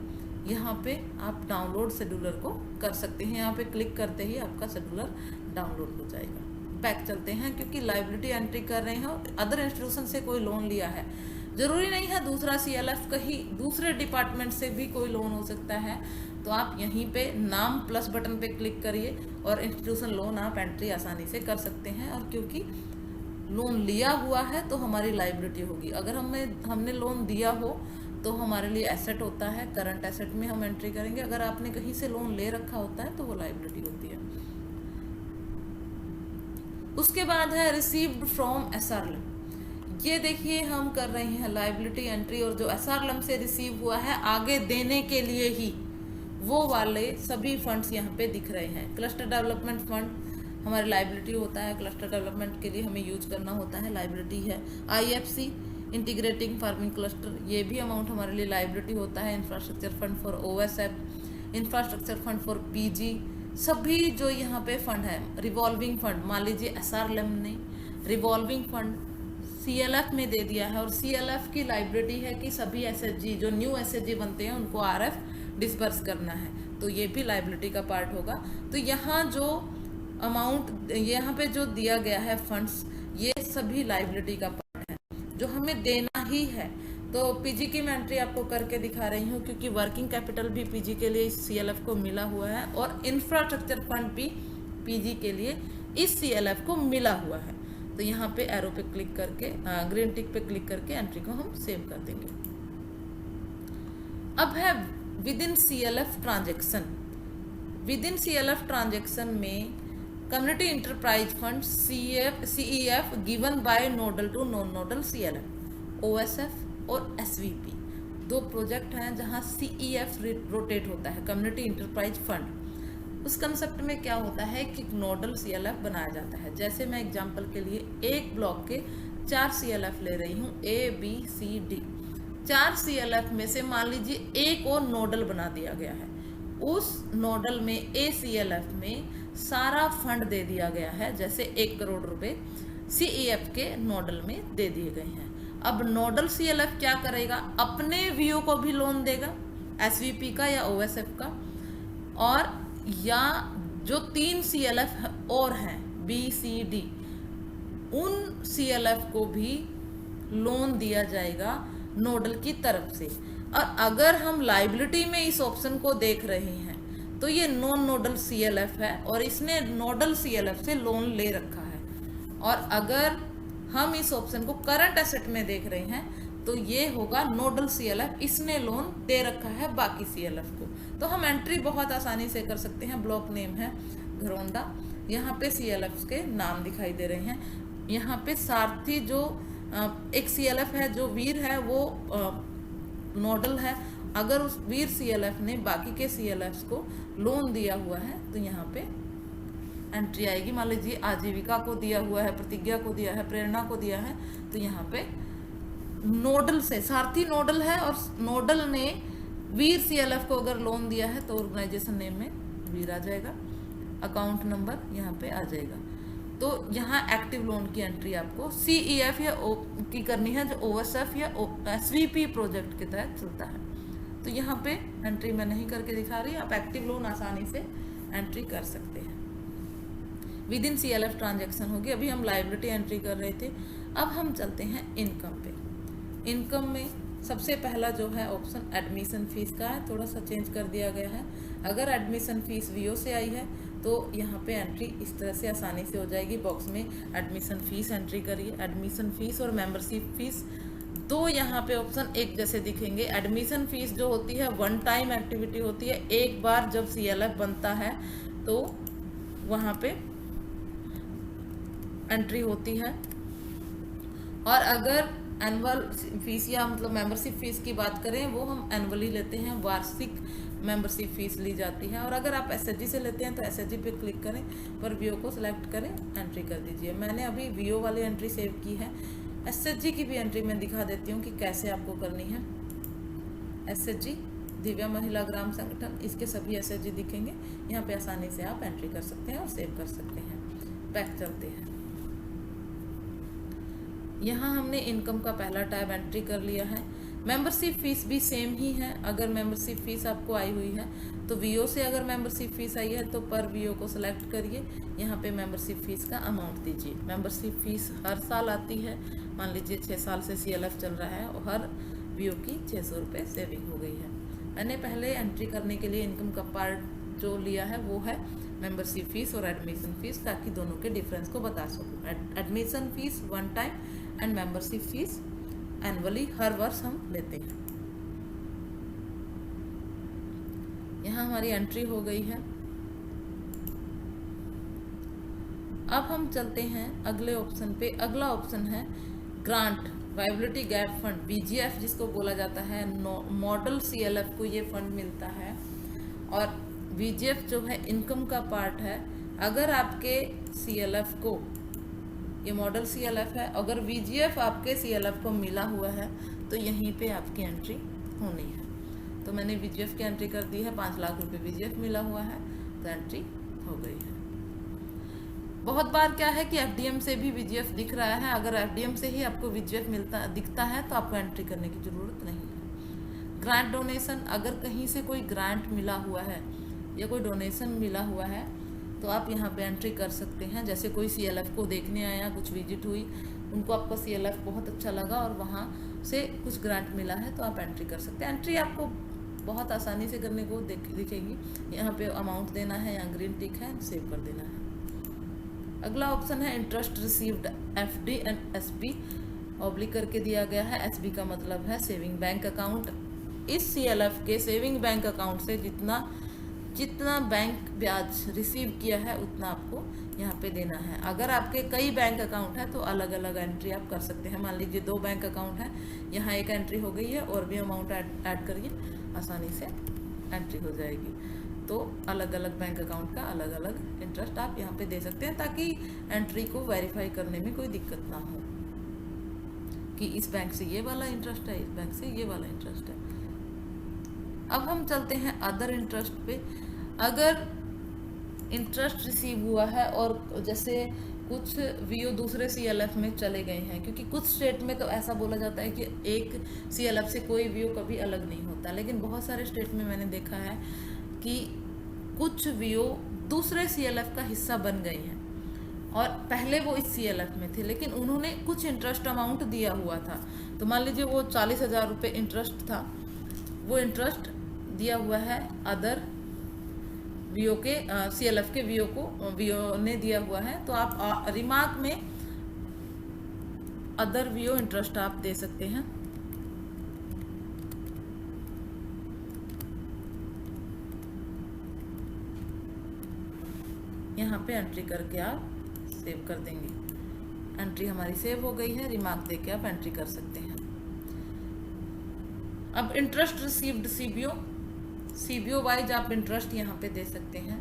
यहाँ पे आप डाउनलोड शेड्यूलर को कर सकते हैं। यहाँ पे क्लिक करते ही आपका शेड्यूलर डाउनलोड हो जाएगा। बैक चलते हैं, क्योंकि लायबिलिटी एंट्री कर रहे हैं और अदर इंस्टीट्यूशन से कोई लोन लिया है, जरूरी नहीं है दूसरा CLF, कहीं दूसरे डिपार्टमेंट से भी कोई लोन हो सकता है। तो आप यहीं पे नाम प्लस बटन पे क्लिक करिए और इंस्टीट्यूशन लोन आप एंट्री आसानी से कर सकते हैं। और क्योंकि लोन लिया हुआ है तो हमारी लायबिलिटी होगी। अगर हमने लोन दिया हो तो हमारे लिए एसेट होता है, करंट एसेट में हम एंट्री करेंगे। अगर आपने कहीं से लोन ले रखा होता है तो वो लायबिलिटी होती है। उसके बाद है रिसीव्ड फ्रॉम SRLM। ये देखिए हम कर रहे हैं लायबिलिटी एंट्री, और जो SRLM से रिसीव हुआ है आगे देने के लिए ही वो वाले सभी फंड्स यहाँ पे दिख रहे हैं। क्लस्टर डेवलपमेंट फंड हमारी लायबिलिटी होता है, क्लस्टर डेवलपमेंट के लिए हमें यूज करना होता है, लायबिलिटी है। IFC इंटीग्रेटिंग फार्मिंग क्लस्टर, ये भी अमाउंट हमारे लिए लायबिलिटी होता है। Infrastructure fund for OSF, infrastructure fund for PG, सभी जो यहाँ पे फंड है। रिवॉल्विंग फंड, मान लीजिए SRLM ने रिवॉल्विंग फंड CLF में दे दिया है, और CLF की लायबिलिटी है कि सभी SHG जो न्यू SHG बनते हैं उनको RF डिस्पर्स करना है, तो ये भी लायबिलिटी का पार्ट होगा। तो यहाँ जो अमाउंट यहाँ पे जो दिया गया है फंड्स, ये सभी लायबिलिटी का पार्ट है जो हमें देना ही है। तो PG की मैं एंट्री आपको करके दिखा रही हूँ, क्योंकि वर्किंग कैपिटल भी PG के लिए इस CLF को मिला हुआ है, और इंफ्रास्ट्रक्चर फंड भी PG के लिए इस CLF को मिला हुआ है। तो यहाँ पे एरो पे क्लिक करके ग्रीन टिक पे क्लिक करके एंट्री को हम सेव कर देंगे। अब है within CLF transaction. Within CLF transaction में community enterprise fund CEF given by nodal to non nodal CLF, OSF और SVP, दो प्रोजेक्ट हैं जहां CEF रोटेट होता है, कम्युनिटी इंटरप्राइज फंड। उस कंसेप्ट में क्या होता है कि नोडल CLF बनाया जाता है। जैसे मैं एग्जांपल के लिए एक ब्लॉक के 4 CLF ले रही हूँ, A B C D। 4 CLF में से मान लीजिए एक और नोडल बना दिया गया है। उस नोडल में A CLF में सारा फंड दे दिया गया है, जैसे 1 करोड़ रुपए CEF के नोडल में दे दिए गए हैं। अब नोडल CLF क्या करेगा, अपने VO को भी लोन देगा, SVP का या OSF का, और या जो 3 CLF और हैं B C D, उन CLF को भी लोन दिया जाएगा नोडल की तरफ से। और अगर हम लायबिलिटी में इस ऑप्शन को देख रहे हैं तो ये नॉन नोडल CLF है और इसने नोडल CLF से लोन ले रखा है। और अगर हम इस ऑप्शन को करंट एसेट में देख रहे हैं तो ये होगा नोडल CLF, इसने लोन दे रखा है बाकी CLF को। तो हम एंट्री बहुत आसानी से कर सकते हैं। ब्लॉक नेम है घरौंदा, यहाँ पे CLF के नाम दिखाई दे रहे हैं। यहाँ पे सारथी जो एक CLF है, जो वीर है वो नोडल है। अगर उस वीर CLF ने बाकी के CLFs को लोन दिया हुआ है तो यहाँ पे एंट्री आएगी। मान लीजिए आजीविका को दिया हुआ है, प्रतिज्ञा को दिया है, प्रेरणा को दिया है, तो यहाँ पे नोडल से, सारथी नोडल है और नोडल ने वीर CLF को अगर लोन दिया है तो ऑर्गेनाइजेशन नेम में वीर आ जाएगा, अकाउंट नंबर यहाँ पे आ जाएगा। तो यहाँ एक्टिव लोन की एंट्री आपको CEF या की करनी है, जो OSF या SVP प्रोजेक्ट के तहत चलता है। तो यहाँ पे एंट्री मैं नहीं करके दिखा रही, आप एक्टिव लोन आसानी से एंट्री कर सकते हैं। विद इन CLF ट्रांजेक्शन होगी। अभी हम लायबिलिटी एंट्री कर रहे थे, अब हम चलते हैं इनकम पे। इनकम में सबसे पहला जो है ऑप्शन एडमिशन फीस का है, थोड़ा सा चेंज कर दिया गया है। अगर एडमिशन फीस VO से आई है तो यहाँ पे एंट्री इस तरह से आसानी से हो जाएगी। बॉक्स में एडमिशन फीस एंट्री करिए। एडमिशन फीस और मेंबरशिप फीस दो यहाँ पे ऑप्शन एक जैसे दिखेंगे। एडमिशन फीस जो होती है वन टाइम एक्टिविटी होती है, एक बार जब CLF बनता है तो वहाँ पे एंट्री होती है। और अगर एनुअल फीस या मतलब मेंबरशिप फीस की बात करें, वो हम एनुअली लेते हैं, वार्षिक मेंबरशिप फीस ली जाती है। और अगर आप SHG से लेते हैं तो SHG पे क्लिक करें, पर VO को सिलेक्ट करें, एंट्री कर दीजिए। मैंने अभी VO वाली एंट्री सेव की है। SHG की भी एंट्री मैं दिखा देती हूँ कि कैसे आपको करनी है। SHG दिव्या महिला ग्राम संगठन, इसके सभी SHG दिखेंगे। यहाँ पे आसानी से आप एंट्री कर सकते हैं और सेव कर सकते हैं। बैक चलते हैं। यहाँ हमने इनकम का पहला टैब एंट्री कर लिया है। मेंबरशिप फीस भी सेम ही है। अगर मेंबरशिप फीस आपको आई हुई है तो VO से अगर मेंबरशिप फीस आई है तो पर VO को सिलेक्ट करिए, यहाँ पे मेंबरशिप फीस का अमाउंट दीजिए। मेंबरशिप फीस हर साल आती है। मान लीजिए 6 साल से CLF चल रहा है और हर VO की 600 रुपये सेविंग हो गई है। मैंने पहले एंट्री करने के लिए इनकम का पार्ट जो लिया है वो है मेंबरशिप फीस और एडमिशन फीस, ताकि दोनों के डिफरेंस को बता सकूँ। Admission fees one time and membership fees annually, हर वर्ष हम लेते हैं। यहाँ हमारी एंट्री हो गई है। अब हम चलते हैं अगले ऑप्शन पे। अगला ऑप्शन है grant viability gap fund, BGF जिसको बोला जाता है। मॉडल CLF को ये फंड मिलता है और BGF जो है इनकम का पार्ट है। अगर आपके CLF को, ये मॉडल CLF है, अगर BGF आपके CLF को मिला हुआ है तो यहीं पे आपकी एंट्री होनी है। तो मैंने BGF की एंट्री कर दी है। 5 लाख रुपए BGF मिला हुआ है तो एंट्री हो गई है। बहुत बार क्या है कि FDM से भी BGF दिख रहा है। अगर FDM से ही आपको BGF दिखता है तो आपको एंट्री करने की ज़रूरत नहीं है। ग्रांट डोनेशन, अगर कहीं से कोई ग्रांट मिला हुआ है या कोई डोनेशन मिला हुआ है तो आप यहाँ पे एंट्री कर सकते हैं। जैसे कोई CLF को देखने आया, कुछ विजिट हुई, उनको आपका CLF बहुत अच्छा लगा और वहाँ से कुछ ग्रांट मिला है तो आप एंट्री कर सकते हैं। एंट्री आपको बहुत आसानी से करने को दिखेगी। यहाँ पे अमाउंट देना है, यहाँ ग्रीन टिक है, सेव कर देना है। अगला ऑप्शन है interest received FD and SB, oblique करके दिया गया है। SB का मतलब है सेविंग बैंक अकाउंट। इस CLF के सेविंग बैंक अकाउंट से जितना बैंक ब्याज रिसीव किया है उतना आपको यहाँ पे देना है। अगर आपके कई बैंक अकाउंट है तो अलग अलग एंट्री आप कर सकते हैं। मान लीजिए 2 बैंक अकाउंट है, यहाँ एक एंट्री हो गई है और भी अमाउंट ऐड करिए, आसानी से एंट्री हो जाएगी। तो अलग अलग बैंक अकाउंट का अलग अलग इंटरेस्ट आप यहाँ पे दे सकते हैं, ताकि एंट्री को वेरीफाई करने में कोई दिक्कत ना हो कि इस बैंक से ये वाला इंटरेस्ट है, इस बैंक से ये वाला इंटरेस्ट है। अब हम चलते हैं अदर इंटरेस्ट पे। अगर इंटरेस्ट रिसीव हुआ है और जैसे कुछ VO दूसरे CLF में चले गए हैं, क्योंकि कुछ स्टेट में तो ऐसा बोला जाता है कि एक CLF से कोई VO कभी अलग नहीं होता, लेकिन बहुत सारे स्टेट में मैंने देखा है कि कुछ VO दूसरे CLF का हिस्सा बन गए हैं और पहले वो इस CLF में थे, लेकिन उन्होंने कुछ इंटरेस्ट अमाउंट दिया हुआ था। तो मान लीजिए वो 40,000 रुपये इंटरेस्ट था, वो इंटरेस्ट दिया हुआ है अदर VO के CLF के VO ने दिया हुआ है। तो आप रिमार्क में अदर VO इंटरेस्ट आप दे सकते हैं। यहाँ पे एंट्री करके आप सेव कर देंगे। एंट्री हमारी सेव हो गई है। रिमार्क देके आप एंट्री कर सकते हैं। अब इंटरेस्ट रिसीव्ड CBO वाइज आप इंटरेस्ट यहाँ पे दे सकते हैं।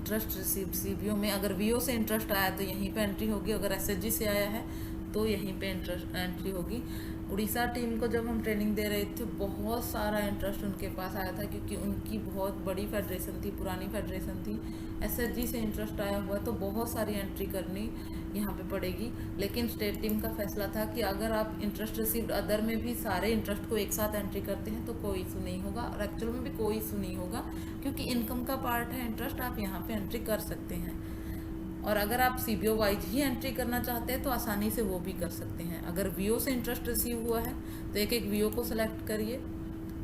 इंटरेस्ट रिसीव सीबीओ में अगर वीओ से इंटरेस्ट आया तो यहीं पे एंट्री होगी, अगर एसएचजी से आया है तो यहीं पे इंटरेस्ट एंट्री होगी। उड़ीसा टीम को जब हम ट्रेनिंग दे रहे थे बहुत सारा इंटरेस्ट उनके पास आया था, क्योंकि उनकी बहुत बड़ी फेडरेशन थी, पुरानी फेडरेशन थी। एसएचजी से इंटरेस्ट आया हुआ तो बहुत सारी एंट्री करनी यहाँ पे पड़ेगी। लेकिन स्टेट टीम का फैसला था कि अगर आप इंटरेस्ट रिसीव्ड अदर में भी सारे इंटरेस्ट को एक साथ एंट्री करते हैं तो कोई इशू नहीं होगा, और एक्चुअल में भी कोई इशू नहीं होगा, क्योंकि इनकम का पार्ट है इंटरेस्ट, आप यहाँ पे एंट्री कर सकते हैं। और अगर आप सीबीओ वाइज ही एंट्री करना चाहते हैं तो आसानी से वो भी कर सकते हैं। अगर वीओ से इंटरेस्ट रिसीव हुआ है तो एक एक वीओ को सिलेक्ट करिए,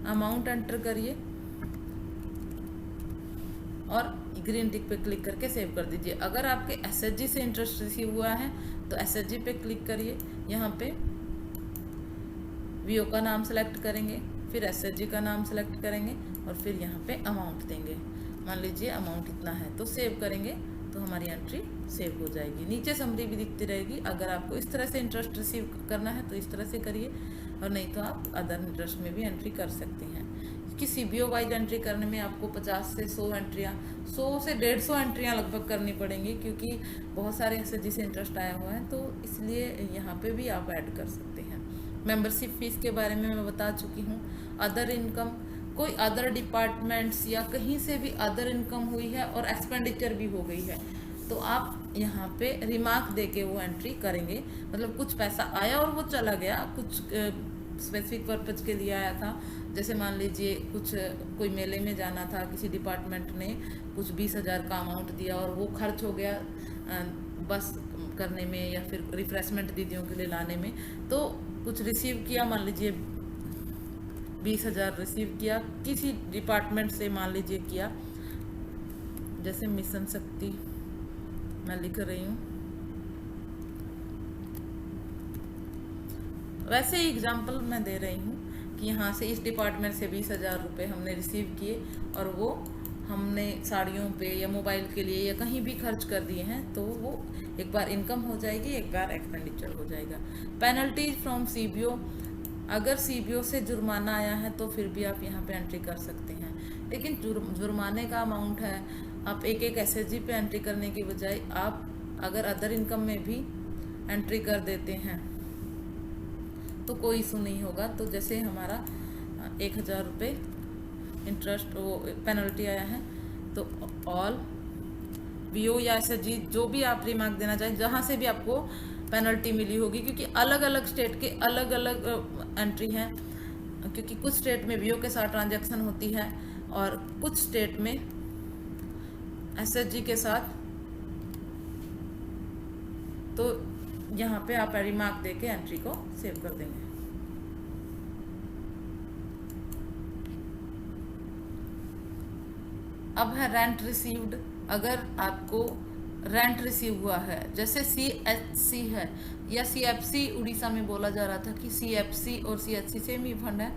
अमाउंट एंटर करिए और ग्रीन टिक पे क्लिक करके सेव कर दीजिए। अगर आपके एसएचजी से इंटरेस्ट रिसीव हुआ है तो एसएचजी पे क्लिक करिए, यहाँ पे वीओ का नाम सेलेक्ट करेंगे, फिर एसएचजी का नाम सेलेक्ट करेंगे और फिर यहाँ पे अमाउंट देंगे। मान लीजिए अमाउंट इतना है तो सेव करेंगे तो हमारी एंट्री सेव हो जाएगी। नीचे समरी भी दिखती रहेगी। अगर आपको इस तरह से इंटरेस्ट रिसीव करना है तो इस तरह से करिए, और नहीं तो आप अदर इंटरेस्ट में भी एंट्री कर सकते हैं। क्योंकि सीबीओ वाइज एंट्री करने में आपको 50 से 100 एंट्रियाँ, 100 से 150 एंट्रियाँ लगभग करनी पड़ेंगी, क्योंकि बहुत सारे एसएचजी से इंटरेस्ट आया हुआ है, तो इसलिए यहाँ पे भी आप ऐड कर सकते हैं। मेंबरशिप फीस के बारे में मैं बता चुकी हूँ। अदर इनकम, कोई अदर डिपार्टमेंट्स या कहीं से भी अदर इनकम हुई है और एक्सपेंडिचर भी हो गई है तो आप यहाँ पे रिमार्क देके वो एंट्री करेंगे। मतलब कुछ पैसा आया और वो चला गया, कुछ स्पेसिफिक पर्पज के लिए आया था, जैसे मान लीजिए कुछ कोई मेले में जाना था, किसी डिपार्टमेंट ने कुछ 20,000 का अमाउंट दिया और वो खर्च हो गया बस करने में या फिर रिफ्रेशमेंट दीदियों के लिए लाने में, तो कुछ रिसीव किया, मान लीजिए 20,000 रिसीव किया किसी डिपार्टमेंट से, मान लीजिए किया, जैसे मिशन शक्ति मैं लिख रही हूँ, वैसे ही एग्जाम्पल मैं दे रही हूँ कि यहाँ से इस डिपार्टमेंट से 20,000 रुपये हमने रिसीव किए और वो हमने साड़ियों पे या मोबाइल के लिए या कहीं भी खर्च कर दिए हैं, तो वो एक बार इनकम हो जाएगी, एक बार एक्सपेंडिचर हो जाएगा। पेनल्टीज फ्रॉम सीबीओ, अगर सीबीओ से जुर्माना आया है तो फिर भी आप यहाँ पे एंट्री कर सकते हैं, लेकिन जुर्माने का अमाउंट है, आप एक एक एसएचजी पे एंट्री करने की बजाय आप अगर अदर इनकम में भी एंट्री कर देते हैं तो कोई इशू नहीं होगा। तो जैसे हमारा 1,000 रुपये इंटरेस्ट वो पेनल्टी आया है, तो ऑल वीओ या एसएचजी जो भी आप रिमार्क देना चाहें, जहाँ से भी आपको पेनल्टी मिली होगी, क्योंकि अलग अलग स्टेट के अलग अलग एंट्री हैं, क्योंकि कुछ स्टेट में वीओ के साथ ट्रांजैक्शन होती है और कुछ स्टेट में एसएचजी के साथ, तो यहाँ पे आप रिमार्क देके एंट्री को सेव कर देंगे। अब है रेंट रिसीव्ड। अगर आपको रेंट रिसीव हुआ है, जैसे सीएचसी है या सीएफसी उड़ीसा में बोला जा रहा था कि सीएफसी और सीएचसी सेम ही फंड है,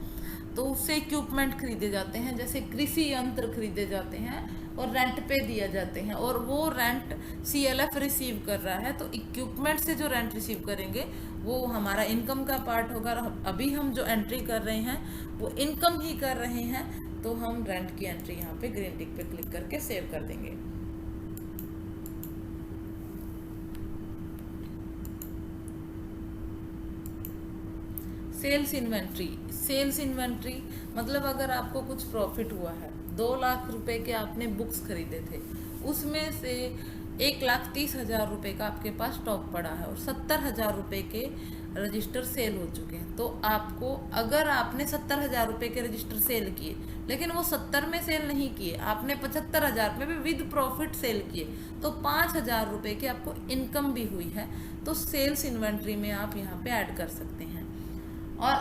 तो उससे इक्विपमेंट खरीदे जाते हैं, जैसे कृषि यंत्र खरीदे जाते हैं और रेंट पे दिए जाते हैं, और वो रेंट सीएलएफ रिसीव कर रहा है, तो इक्विपमेंट से जो रेंट रिसीव करेंगे वो हमारा इनकम का पार्ट होगा। अभी हम जो एंट्री कर रहे हैं वो इनकम ही कर रहे हैं, तो हम रेंट की एंट्री यहाँ पे ग्रीन टिक पे क्लिक करके सेव कर देंगे। सेल्स इन्वेंट्री, सेल्स इन्वेंट्री मतलब अगर आपको कुछ प्रॉफिट हुआ है, 2 लाख रुपए के आपने बुक्स खरीदे थे, उसमें से 1,30,000 रुपए का आपके पास स्टॉक पड़ा है और 70,000 रुपए के रजिस्टर सेल हो चुके हैं, तो आपको, अगर आपने 70,000 रुपए के रजिस्टर सेल किए लेकिन वो 70 में सेल नहीं किए, आपने 75,000 में भी विद प्रॉफिट सेल किए, तो 5,000 रुपए की आपको इनकम भी हुई है, तो सेल्स इन्वेंट्री में आप यहाँ पे ऐड कर सकते हैं। और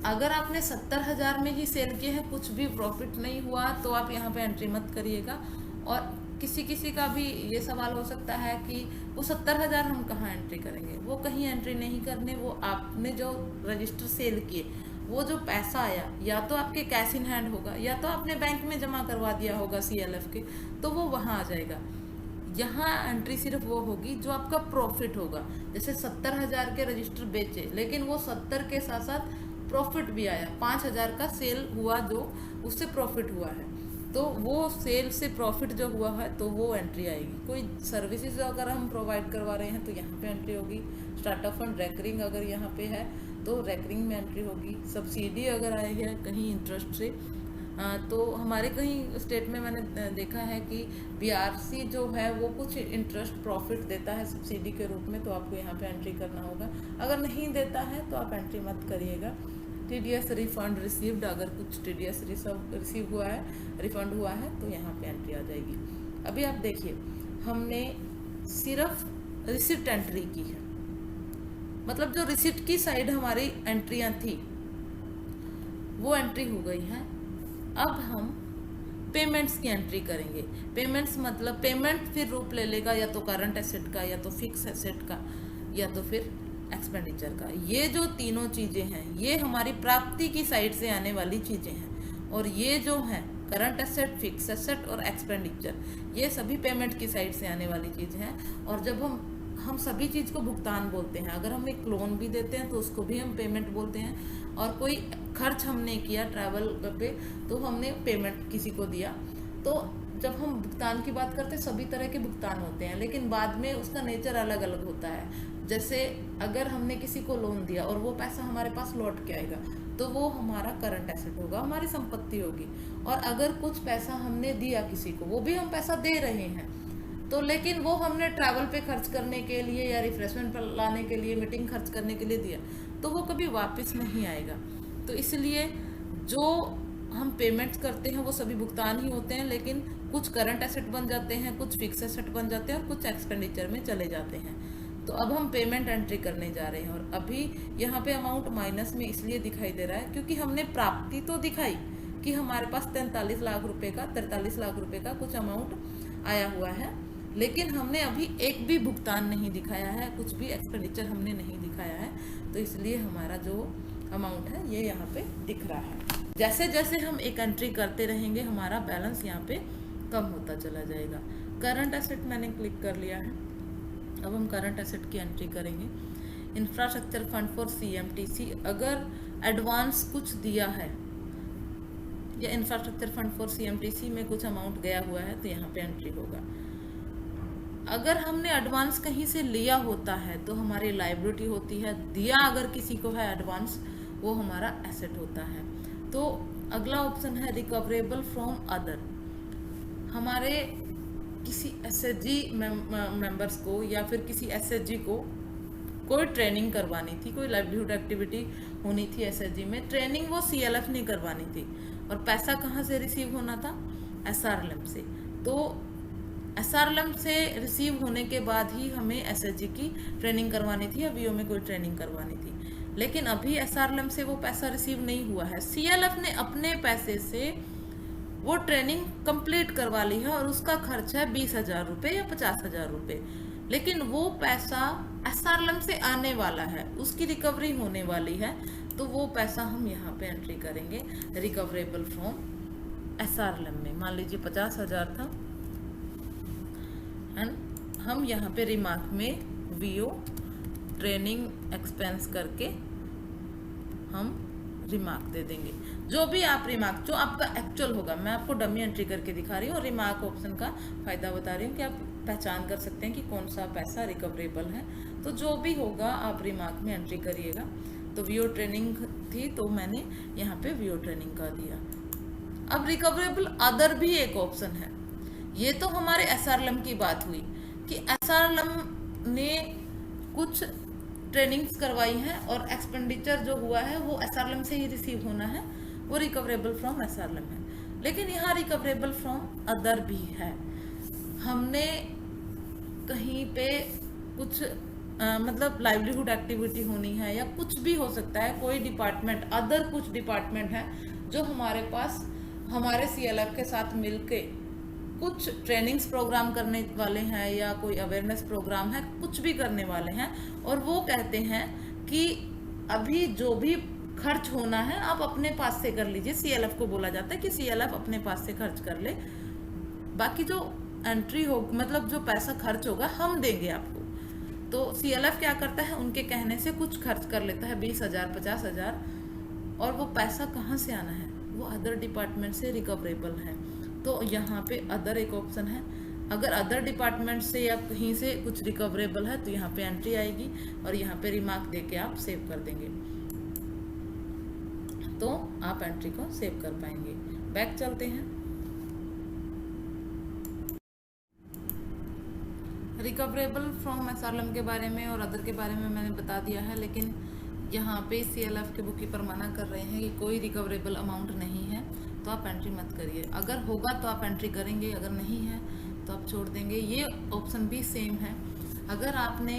अगर आपने 70,000 में ही सेल किए हैं, कुछ भी प्रॉफिट नहीं हुआ, तो आप यहाँ पे एंट्री मत करिएगा। और किसी का भी ये सवाल हो सकता है कि वो 70,000 हम कहाँ एंट्री करेंगे, वो कहीं एंट्री नहीं करने, वो आपने जो रजिस्टर सेल किए, वो जो पैसा आया या तो आपके कैश इन हैंड होगा या तो आपने बैंक में जमा करवा दिया होगा सीएलएफ के, तो वो वहाँ आ जाएगा। यहाँ एंट्री सिर्फ वो होगी जो आपका प्रॉफिट होगा, जैसे 70,000 के रजिस्टर बेचे लेकिन वो 70 के साथ साथ प्रॉफिट भी आया, 5,000 का सेल हुआ जो उससे प्रॉफिट हुआ है, तो वो सेल से प्रॉफिट जो हुआ है तो वो एंट्री आएगी। कोई सर्विसेज अगर हम प्रोवाइड करवा रहे हैं तो यहाँ पे एंट्री होगी। स्टार्टअप फंड रेकरिंग अगर यहाँ पे है तो रेकरिंग में एंट्री होगी। सब्सिडी अगर आई है कहीं इंटरेस्ट से, तो हमारे कहीं स्टेट में मैंने देखा है कि बीआरसी जो है वो कुछ इंटरेस्ट प्रॉफिट देता है सब्सिडी के रूप में, तो आपको यहाँ पे एंट्री करना होगा। अगर नहीं देता है तो आप एंट्री मत करिएगा। टीडीएस रिफंड रिसीव्ड, अगर कुछ टीडीएस रिसीव हुआ है, रिफंड हुआ है तो यहाँ पे एंट्री आ जाएगी। अभी आप देखिए, हमने सिर्फ रिसिप्ट एंट्री की है, मतलब जो रिसिप्ट की साइड हमारी एंट्रियां थी वो एंट्री हो गई है। अब हम पेमेंट्स की एंट्री करेंगे। पेमेंट्स मतलब पेमेंट फिर रूप ले लेगा या तो करंट एसेट का, या तो फिक्स एसेट का, या तो फिर एक्सपेंडिचर का। ये जो तीनों चीज़ें हैं ये हमारी प्राप्ति की साइड से आने वाली चीज़ें हैं, और ये जो हैं करंट एसेट, फिक्स एसेट और एक्सपेंडिचर, ये सभी पेमेंट की साइड से आने वाली चीज़ें हैं। और जब हम सभी चीज़ को भुगतान बोलते हैं। अगर हम एक लोन भी देते हैं तो उसको भी हम पेमेंट बोलते हैं, और कोई खर्च हमने किया ट्रैवल पे तो हमने पेमेंट किसी को दिया। तो जब हम भुगतान की बात करते हैं सभी तरह के भुगतान होते हैं, लेकिन बाद में उसका नेचर अलग अलग होता है। जैसे अगर हमने किसी को लोन दिया और वो पैसा हमारे पास लौट के आएगा तो वो हमारा करंट एसेट होगा, हमारी संपत्ति होगी। और अगर कुछ पैसा हमने दिया किसी को, वो भी हम पैसा दे रहे हैं तो, लेकिन वो हमने ट्रैवल पे खर्च करने के लिए या रिफ्रेशमेंट पर लाने के लिए, मीटिंग खर्च करने के लिए दिया, तो वो कभी वापस नहीं आएगा। तो इसलिए जो हम पेमेंट्स करते हैं वो सभी भुगतान ही होते हैं, लेकिन कुछ करंट एसेट बन जाते हैं, कुछ फिक्स एसेट बन जाते हैं और कुछ एक्सपेंडिचर में चले जाते हैं। तो अब हम पेमेंट एंट्री करने जा रहे हैं, और अभी यहाँ पे अमाउंट माइनस में इसलिए दिखाई दे रहा है क्योंकि हमने प्राप्ति तो दिखाई कि हमारे पास 43 लाख रुपए का कुछ अमाउंट आया हुआ है, लेकिन हमने अभी एक भी भुगतान नहीं दिखाया है, कुछ भी एक्सपेंडिचर हमने नहीं दिखाया है। तो इसलिए हमारा जो अमाउंट है ये यहाँ पे दिख रहा है। जैसे जैसे हम एक एंट्री करते रहेंगे हमारा बैलेंस यहाँ पे कम होता चला जाएगा। करंट एसेट मैंने क्लिक कर लिया है। अब हम करंट एसेट की एंट्री करेंगे। इंफ्रास्ट्रक्चर फंड फॉर सीएमटीसी, अगर एडवांस कुछ दिया है या इंफ्रास्ट्रक्चर फंड फॉर सीएमटीसी में कुछ अमाउंट गया हुआ है तो यहाँ पे एंट्री होगा। अगर हमने एडवांस कहीं से लिया होता है तो हमारी लायबिलिटी होती है, दिया अगर किसी को है एडवांस वो हमारा एसेट होता है। तो अगला ऑप्शन है रिकवरेबल फ्रॉम अदर। हमारे किसी एसएचजी मेंबर्स को या फिर किसी एसएचजी को कोई ट्रेनिंग करवानी थी, कोई लाइवलीहुड एक्टिविटी होनी थी एसएचजी में, ट्रेनिंग वो सीएलएफ ने करवानी थी, और पैसा कहाँ से रिसीव होना था? एसआरएलएम से। तो एसआरएलएम से रिसीव होने के बाद ही हमें एसएचजी की ट्रेनिंग करवानी थी या वीओ में कोई ट्रेनिंग करवानी थी, लेकिन अभी एसआरएलएम से वो पैसा रिसीव नहीं हुआ है। सीएलएफ ने अपने पैसे से वो ट्रेनिंग कंप्लीट करवा ली है और उसका खर्च है 20,000 रुपये या 50,000 रुपये, लेकिन वो पैसा एसआरएलएम से आने वाला है, उसकी रिकवरी होने वाली है, तो वो पैसा हम यहाँ पे एंट्री करेंगे रिकवरेबल फ्रॉम एसआरएलएम में। मान लीजिए 50,000 था, एंड हम यहाँ पे रिमार्क में वीओ ट्रेनिंग एक्सपेंस करके हम रिमार्क दे देंगे। जो भी आप रिमार्क, जो आपका एक्चुअल होगा, मैं आपको डमी एंट्री करके दिखा रही हूँ और रिमार्क ऑप्शन का फायदा बता रही हूँ कि आप पहचान कर सकते हैं कि कौन सा पैसा रिकवरेबल है। तो जो भी होगा आप रिमार्क में एंट्री करिएगा। तो वीओ ट्रेनिंग थी तो मैंने यहाँ पे वीओ ट्रेनिंग का दिया। अब रिकवरेबल अदर भी एक ऑप्शन है। ये तो हमारे एसआरएलएम की बात हुई कि एसआरएलएम ने कुछ ट्रेनिंग्स करवाई हैं और एक्सपेंडिचर जो हुआ है वो एसआरएलएम से ही रिसीव होना है, वो रिकवरेबल फ्रॉम एसआरएलएम है। लेकिन यहाँ रिकवरेबल फ्रॉम अदर भी है। हमने कहीं पे कुछ मतलब लाइवलीहुड एक्टिविटी होनी है या कुछ भी हो सकता है, कोई डिपार्टमेंट, अदर कुछ डिपार्टमेंट है जो हमारे पास हमारे सीएलएफ के साथ मिलके कुछ ट्रेनिंग्स प्रोग्राम करने वाले हैं या कोई अवेयरनेस प्रोग्राम है, कुछ भी करने वाले हैं, और वो कहते हैं कि अभी जो भी खर्च होना है आप अपने पास से कर लीजिए। सीएलएफ को बोला जाता है कि सीएलएफ अपने पास से खर्च कर ले, बाकी जो एंट्री हो मतलब जो पैसा खर्च होगा हम देंगे आपको। तो सीएलएफ क्या करता है, उनके कहने से कुछ खर्च कर लेता है 20,000 50,000, और वो पैसा कहाँ से आना है? वो अदर डिपार्टमेंट से रिकवरेबल है। तो यहाँ पे अदर एक ऑप्शन है, अगर अदर डिपार्टमेंट से या कहीं से कुछ रिकवरेबल है तो यहाँ पे एंट्री आएगी और यहाँ पे रिमार्क दे के आप सेव कर देंगे तो आप एंट्री को सेव कर पाएंगे। बैक चलते हैं। रिकवरेबल फ्रॉम एसआरएम के बारे में और अदर के बारे में मैंने बता दिया है, लेकिन यहाँ पे सीएलएफ के बुक कीपर मना कर रहे हैं कि कोई रिकवरेबल अमाउंट नहीं है तो आप एंट्री मत करिए। अगर होगा तो आप एंट्री करेंगे, अगर नहीं है तो आप छोड़ देंगे। ये ऑप्शन भी सेम है। अगर आपने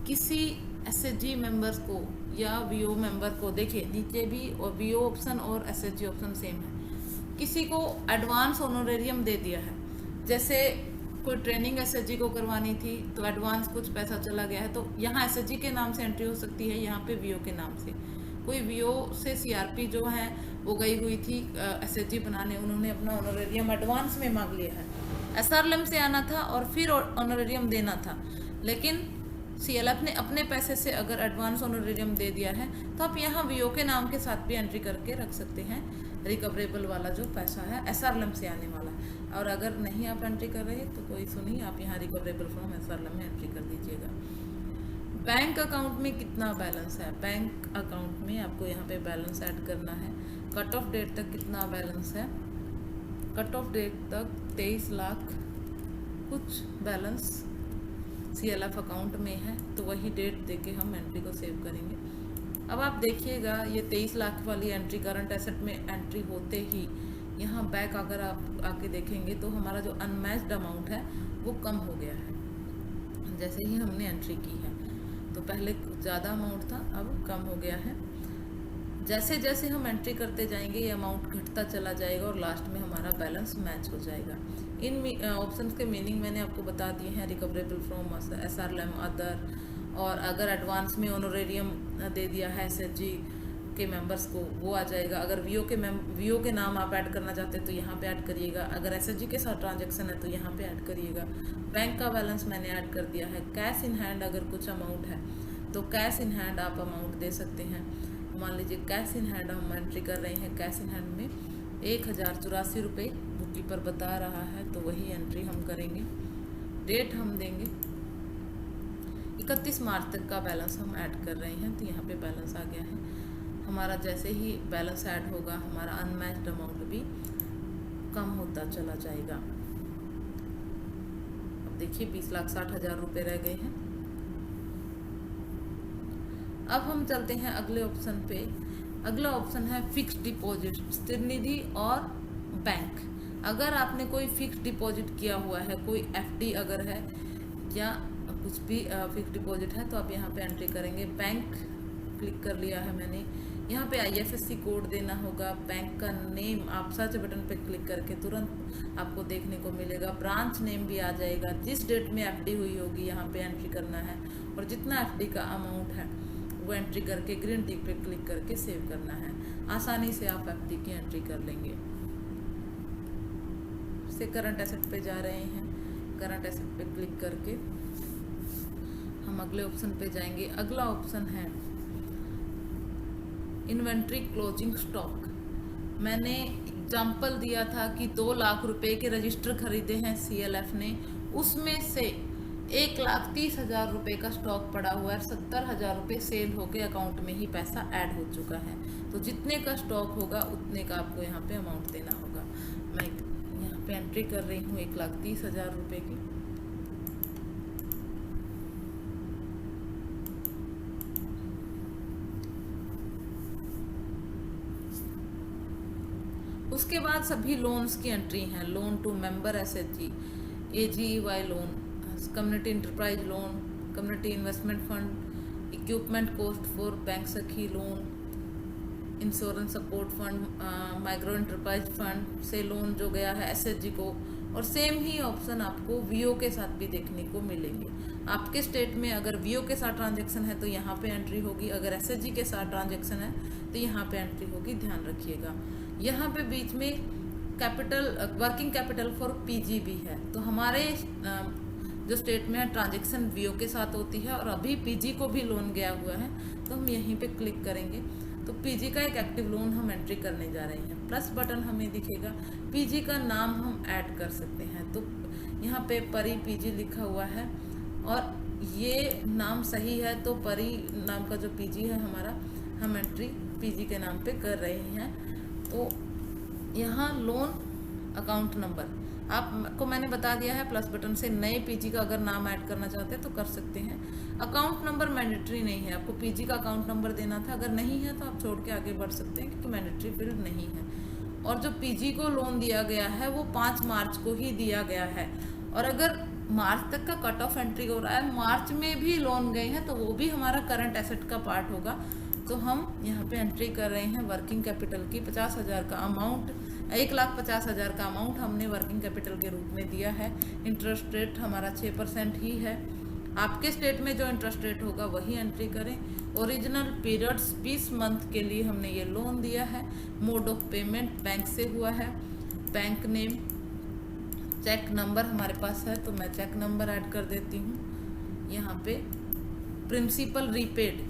किसी एसएचजी मेंबर्स को या वीओ मेंबर को, देखिए नीचे भी और वीओ ऑप्शन और एसएचजी ऑप्शन सेम है, किसी को एडवांस ऑनरेरियम दे दिया है, जैसे कोई ट्रेनिंग एसएचजी को करवानी थी तो एडवांस कुछ पैसा चला गया है तो यहाँ एसएचजी के नाम से एंट्री हो सकती है, यहाँ पे वीओ के नाम से। कोई वीओ से सीआरपी जो है वो गई हुई थी एसएचजी बनाने, उन्होंने अपना ऑनरेरियम एडवांस में मांग लिया है। एसआरएम से आना था और फिर ऑनरेरियम देना था, लेकिन सीएलएफ ने अपने पैसे से अगर एडवांस ऑनरेरियम दे दिया है तो आप यहाँ वीओ के नाम के साथ भी एंट्री करके रख सकते हैं रिकवरेबल वाला जो पैसा है एसआरएम से आने वाला। और अगर नहीं आप एंट्री कर रहे तो कोई सुनिए, आप यहाँ रिकवरेबल फ्रॉम एसआरएम में एंट्री कर दीजिएगा। बैंक अकाउंट में कितना बैलेंस है, बैंक अकाउंट में आपको यहाँ पे बैलेंस ऐड करना है। कट ऑफ डेट तक कितना बैलेंस है, कट ऑफ डेट तक 23 लाख कुछ बैलेंस सीएलएफ अकाउंट में है, तो वही डेट देके हम एंट्री को सेव करेंगे। अब आप देखिएगा ये 23 लाख वाली एंट्री करंट एसेट में एंट्री होते ही यहाँ बैक अगर आप आके देखेंगे तो हमारा जो अनमैच्ड अमाउंट है वो कम हो गया है जैसे ही हमने एंट्री की है। तो पहले ज़्यादा अमाउंट था, अब कम हो गया है। जैसे जैसे हम एंट्री करते जाएंगे ये अमाउंट घटता चला जाएगा और लास्ट में हमारा बैलेंस मैच हो जाएगा। इन ऑप्शंस के मीनिंग मैंने आपको बता दिए हैं, रिकवरेबल फ्रॉम एसआरएम, अदर, और अगर एडवांस में ऑनरेरियम दे दिया है एसएचजी के मेंबर्स को वो आ जाएगा। अगर वीओ के नाम आप ऐड करना चाहते हैं तो यहाँ पे ऐड करिएगा। अगर एसएचजी के साथ ट्रांजैक्शन है तो यहाँ पे ऐड करिएगा। बैंक का बैलेंस मैंने ऐड कर दिया है। कैश इन हैंड अगर कुछ अमाउंट है तो कैश इन हैंड आप अमाउंट दे सकते हैं। मान लीजिए कैश इन हैंड हम एंट्री कर रहे हैं, कैश इन हैंड में 1084 रुपये बुक कीपर बता रहा है तो वही एंट्री हम करेंगे। डेट हम देंगे 31 मार्च तक का बैलेंस हम ऐड कर रहे हैं तो यहाँ पे बैलेंस आ गया है हमारा। जैसे ही बैलेंस ऐड होगा हमारा अनमैच्ड अमाउंट भी कम होता चला जाएगा। अब देखिए 20,60,000 रुपये रह गए हैं। अब हम चलते हैं अगले ऑप्शन पे। अगला ऑप्शन है फिक्स्ड डिपॉजिट, स्थिर निधि और बैंक। अगर आपने कोई फिक्स्ड डिपॉजिट किया हुआ है, कोई एफडी अगर है या कुछ भी फिक्स्ड डिपॉजिट है तो आप यहाँ पे एंट्री करेंगे। बैंक क्लिक कर लिया है मैंने। यहाँ पे आईएफएससी कोड देना होगा। बैंक का नेम आप सर्च बटन पे क्लिक करके तुरंत आपको देखने को मिलेगा। ब्रांच नेम भी आ जाएगा। जिस डेट में एफडी हुई होगी यहाँ पे एंट्री करना है और जितना एफडी का अमाउंट है वो एंट्री करके ग्रीन टिक पे क्लिक करके सेव करना है। आसानी से आप एफडी की एंट्री कर लेंगे। से करंट एसेट पे जा रहे हैं। करंट एसेट पे क्लिक करके हम अगले ऑप्शन पे जाएंगे। अगला ऑप्शन है इन्वेंट्री क्लोजिंग स्टॉक। मैंने एग्जाम्पल दिया था कि 2 लाख रुपए के रजिस्टर खरीदे हैं सीएलएफ ने, उसमें से 1,30,000 रुपये का स्टॉक पड़ा हुआ है। 70,000 रुपये सेल होके अकाउंट में ही पैसा ऐड हो चुका है। तो जितने का स्टॉक होगा उतने का आपको यहाँ पे अमाउंट देना होगा। मैं यहाँ पे एंट्री कर रही हूँ 1,30,000 रुपये की। उसके बाद सभी लोन्स की एंट्री हैं। Loan to member SHG, AGY loan, community enterprise loan, community investment fund, equipment cost for bank Sakhi loan, insurance support fund, micro enterprise fund से लोन जो गया है एसएचजी को। और सेम ही ऑप्शन आपको वीओ के साथ भी देखने को मिलेंगे। आपके स्टेट में अगर वीओ के साथ ट्रांजैक्शन है तो यहाँ पे एंट्री होगी, अगर एसएचजी के साथ ट्रांजैक्शन है तो यहाँ पे एंट्री होगी। ध्यान रखिएगा। यहाँ पे बीच में capital, working capital for PG भी है। तो हमारे जो स्टेट में है ट्रांजैक्शन वीओ के साथ होती है और अभी पीजी को भी लोन गया हुआ है तो हम यहीं पे क्लिक करेंगे। तो पीजी का एक एक्टिव लोन हम एंट्री करने जा रहे हैं। प्लस बटन हमें दिखेगा, पीजी का नाम हम ऐड कर सकते हैं। तो यहाँ पे परी पीजी लिखा हुआ है और ये नाम सही है, तो परी नाम का जो पीजी है हमारा, हम एंट्री पीजी के नाम पे कर रहे हैं। तो यहाँ लोन अकाउंट नंबर आपको मैंने बता दिया है। प्लस बटन से नए पीजी का अगर नाम ऐड करना चाहते हैं तो कर सकते हैं। अकाउंट नंबर मैंडेटरी नहीं है, आपको पीजी का अकाउंट नंबर देना था, अगर नहीं है तो आप छोड़ के आगे बढ़ सकते हैं क्योंकि मैंडेटरी फील्ड नहीं है। और जो पीजी को लोन दिया गया है वो 5 मार्च को ही दिया गया है, और अगर मार्च तक का कट ऑफ एंट्री हो रहा है, मार्च में भी लोन गए हैं तो वो भी हमारा करंट एसेट का पार्ट होगा। तो हम यहाँ पे एंट्री कर रहे हैं वर्किंग कैपिटल की 50,000 का अमाउंट, 1,50,000 का अमाउंट हमने वर्किंग कैपिटल के रूप में दिया है। इंटरेस्ट रेट हमारा 6% ही है। आपके स्टेट में जो इंटरेस्ट रेट होगा वही एंट्री करें। ओरिजिनल पीरियड्स 20 मंथ के लिए हमने ये लोन दिया है। मोड ऑफ पेमेंट बैंक से हुआ है। बैंक नेम, चेक नंबर हमारे पास है तो मैं चेक नंबर ऐड कर देती हूँ। यहाँ पे प्रिंसिपल रीपेड,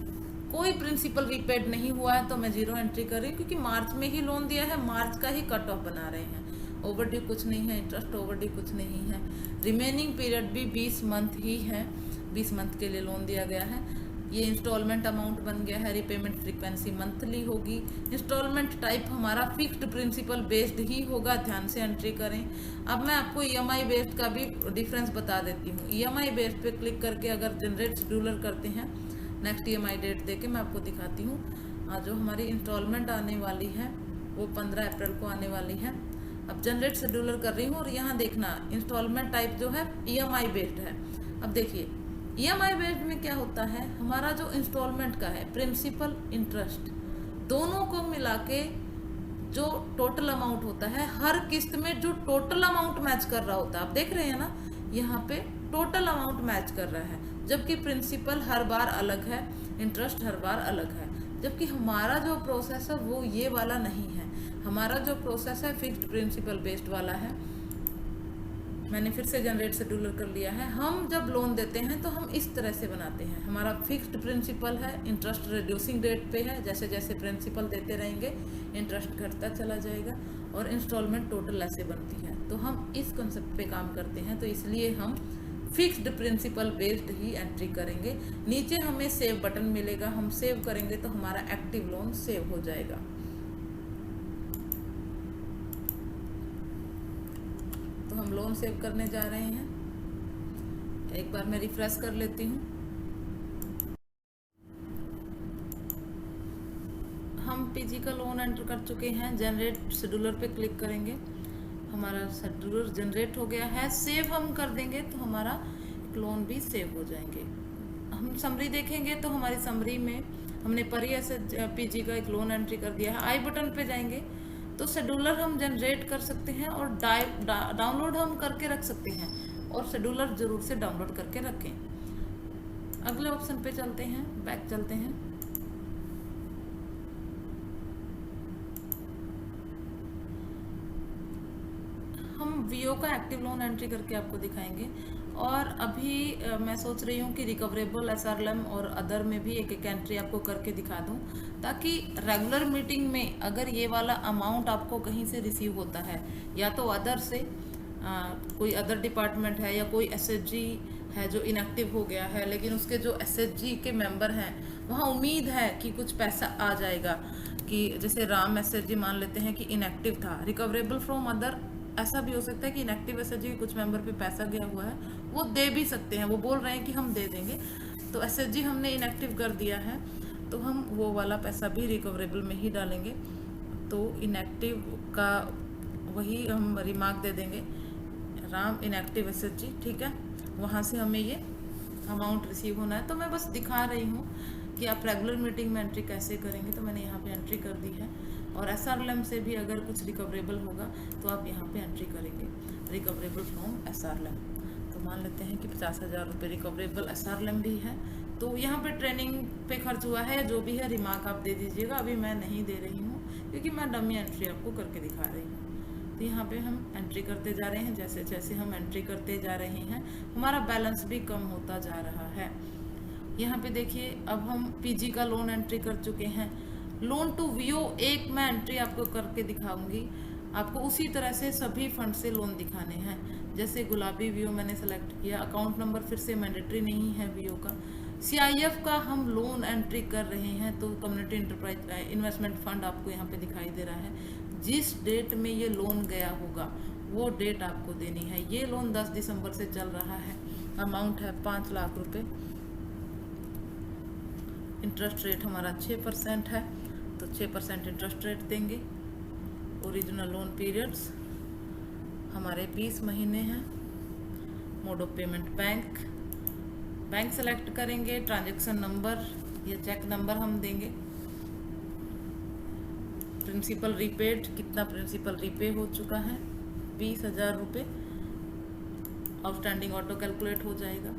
कोई प्रिंसिपल रीपेड नहीं हुआ है तो मैं 0 एंट्री कर रही हूँ क्योंकि मार्च में ही लोन दिया है, मार्च का ही कट ऑफ बना रहे हैं। ओवरड्यू कुछ नहीं है, इंटरेस्ट ओवरड्यू कुछ नहीं है। रिमेनिंग पीरियड भी 20 मंथ ही है, 20 मंथ के लिए लोन दिया गया है। ये इंस्टॉलमेंट अमाउंट बन गया है। रिपेमेंट फ्रीक्वेंसी मंथली होगी। इंस्टॉलमेंट टाइप हमारा फिक्स्ड प्रिंसिपल बेस्ड ही होगा, ध्यान से एंट्री करें। अब मैं आपको ईएमआई बेस्ड का भी डिफरेंस बता देती हूँ। ईएमआई बेस्ड पे क्लिक करके अगर जनरेट शेड्यूलर करते हैं, नेक्स्ट ईएमआई डेट देके मैं आपको दिखाती हूँ। जो हमारी इंस्टॉलमेंट आने वाली है वो 15 अप्रैल को आने वाली है। अब जनरेट शेड्यूलर कर रही हूँ और यहाँ देखना इंस्टॉलमेंट टाइप जो है ईएमआई बेस्ड है। अब देखिए ईएमआई बेस्ड में क्या होता है, हमारा जो इंस्टॉलमेंट का है प्रिंसिपल इंटरेस्ट दोनों को मिला के जो टोटल अमाउंट होता है, हर किस्त में जो टोटल अमाउंट मैच कर रहा होता है, आप देख रहे हैं ना यहाँ पे टोटल अमाउंट मैच कर रहा है। जबकि प्रिंसिपल हर बार अलग है, इंटरेस्ट हर बार अलग है। जबकि हमारा जो प्रोसेस है वो ये वाला नहीं है। हमारा जो प्रोसेस है फिक्स्ड प्रिंसिपल बेस्ड वाला है। मैंने फिर से जनरेट शेड्यूलर कर लिया है। हम जब लोन देते हैं तो हम इस तरह से बनाते हैं। हमारा फिक्स्ड प्रिंसिपल है, इंटरेस्ट रिड्यूसिंग रेट पे है, जैसे जैसे प्रिंसिपल देते रहेंगे इंटरेस्ट घटता चला जाएगा, और इंस्टॉलमेंट टोटल ऐसे बनती है। तो हम इस कंसेप्ट पे काम करते हैं, तो इसलिए हम फिक्स्ड प्रिंसिपल बेस्ड ही एंट्री करेंगे। नीचे हमें सेव बटन मिलेगा, हम सेव करेंगे तो हमारा एक्टिव लोन सेव हो जाएगा। तो हम लोन सेव करने जा रहे हैं। एक बार मैं रिफ्रेश कर लेती हूँ। हम पीजी का लोन एंटर कर चुके हैं। जनरेट शेड्यूलर पे क्लिक करेंगे, हमारा शेड्यूलर जनरेट हो गया है। सेव हम कर देंगे तो हमारा लोन भी सेव हो जाएंगे। हम समरी देखेंगे तो हमारी समरी में हमने परी ऐसे पीजी का एक लोन एंट्री कर दिया है। आई बटन पे जाएंगे तो शेड्यूलर हम जनरेट कर सकते हैं और डाउनलोड हम करके रख सकते हैं, और शेड्यूलर जरूर से डाउनलोड करके रखें। अगले ऑप्शन पे चलते हैं, बैक चलते हैं। हम वीओ का एक्टिव लोन एंट्री करके आपको दिखाएंगे। और अभी मैं सोच रही हूँ कि रिकवरेबल, एसआरएलएम और अदर में भी एक एक एंट्री आपको करके दिखा दूँ, ताकि रेगुलर मीटिंग में अगर ये वाला अमाउंट आपको कहीं से रिसीव होता है, या तो अदर से कोई अदर डिपार्टमेंट है, या कोई एसएचजी है जो इनएक्टिव हो गया है, लेकिन उसके जो एसएचजी के मेंबर हैं वहाँ उम्मीद है कि कुछ पैसा आ जाएगा, कि जैसे राम एसएचजी मान लेते हैं कि इनएक्टिव था। रिकवरेबल फ्रॉम अदर ऐसा भी हो सकता है कि इनएक्टिव एसएचजी कुछ मेंबर पे पैसा गया हुआ है, वो दे भी सकते हैं, वो बोल रहे हैं कि हम दे देंगे। तो एसएचजी हमने इनएक्टिव कर दिया है तो हम वो वाला पैसा भी रिकवरेबल में ही डालेंगे। तो इनएक्टिव का वही हम रिमार्क दे देंगे, राम इनएक्टिव एसएचजी, ठीक है। वहाँ से हमें ये अमाउंट रिसीव होना है। तो मैं बस दिखा रही हूँ कि आप रेगुलर मीटिंग में एंट्री कैसे करेंगे। तो मैंने यहाँ पे एंट्री कर दी है। और एसआरएलएम से भी अगर कुछ रिकवरेबल होगा तो आप यहाँ पे एंट्री करेंगे, रिकवरेबल फ्रॉम एसआरएलएम। तो मान लेते हैं कि 50,000 रुपये रिकवरेबल एसआरएलएम भी है। तो यहाँ पे ट्रेनिंग पे खर्च हुआ है, जो भी है रिमार्क आप दे दीजिएगा। अभी मैं नहीं दे रही हूँ क्योंकि मैं डमी एंट्री आपको करके दिखा रही हूँ। तो यहाँ पे हम एंट्री करते जा रहे हैं। जैसे जैसे हम एंट्री करते जा रहे हैं हमारा बैलेंस भी कम होता जा रहा है। यहाँ पे देखिए अब हम पीजी का लोन एंट्री कर चुके हैं। लोन टू वीओ एक मैं एंट्री आपको करके दिखाऊंगी। आपको उसी तरह से सभी फंड से लोन दिखाने हैं। जैसे गुलाबी वीओ मैंने सेलेक्ट किया, अकाउंट नंबर फिर से मैंडेटरी नहीं है वीओ का। सीआईएफ का हम लोन एंट्री कर रहे हैं तो कम्युनिटी इंटरप्राइज इन्वेस्टमेंट फंड आपको यहाँ पे दिखाई दे रहा है। जिस डेट में ये लोन गया होगा वो डेट आपको देनी है। ये लोन 10 दिसंबर से चल रहा है। अमाउंट है 5 लाख रुपए। इंटरेस्ट रेट हमारा 6% है, तो 6% इंटरेस्ट रेट देंगे। ओरिजिनल लोन पीरियड्स हमारे 20 महीने हैं। Mode of payment bank select करेंगे। ट्रांजैक्शन नंबर या चेक नंबर हम देंगे। प्रिंसिपल रिपेड, कितना प्रिंसिपल रिपे हो चुका है, 20,000 रुपये। आउटस्टैंडिंग ऑटो कैलकुलेट हो जाएगा।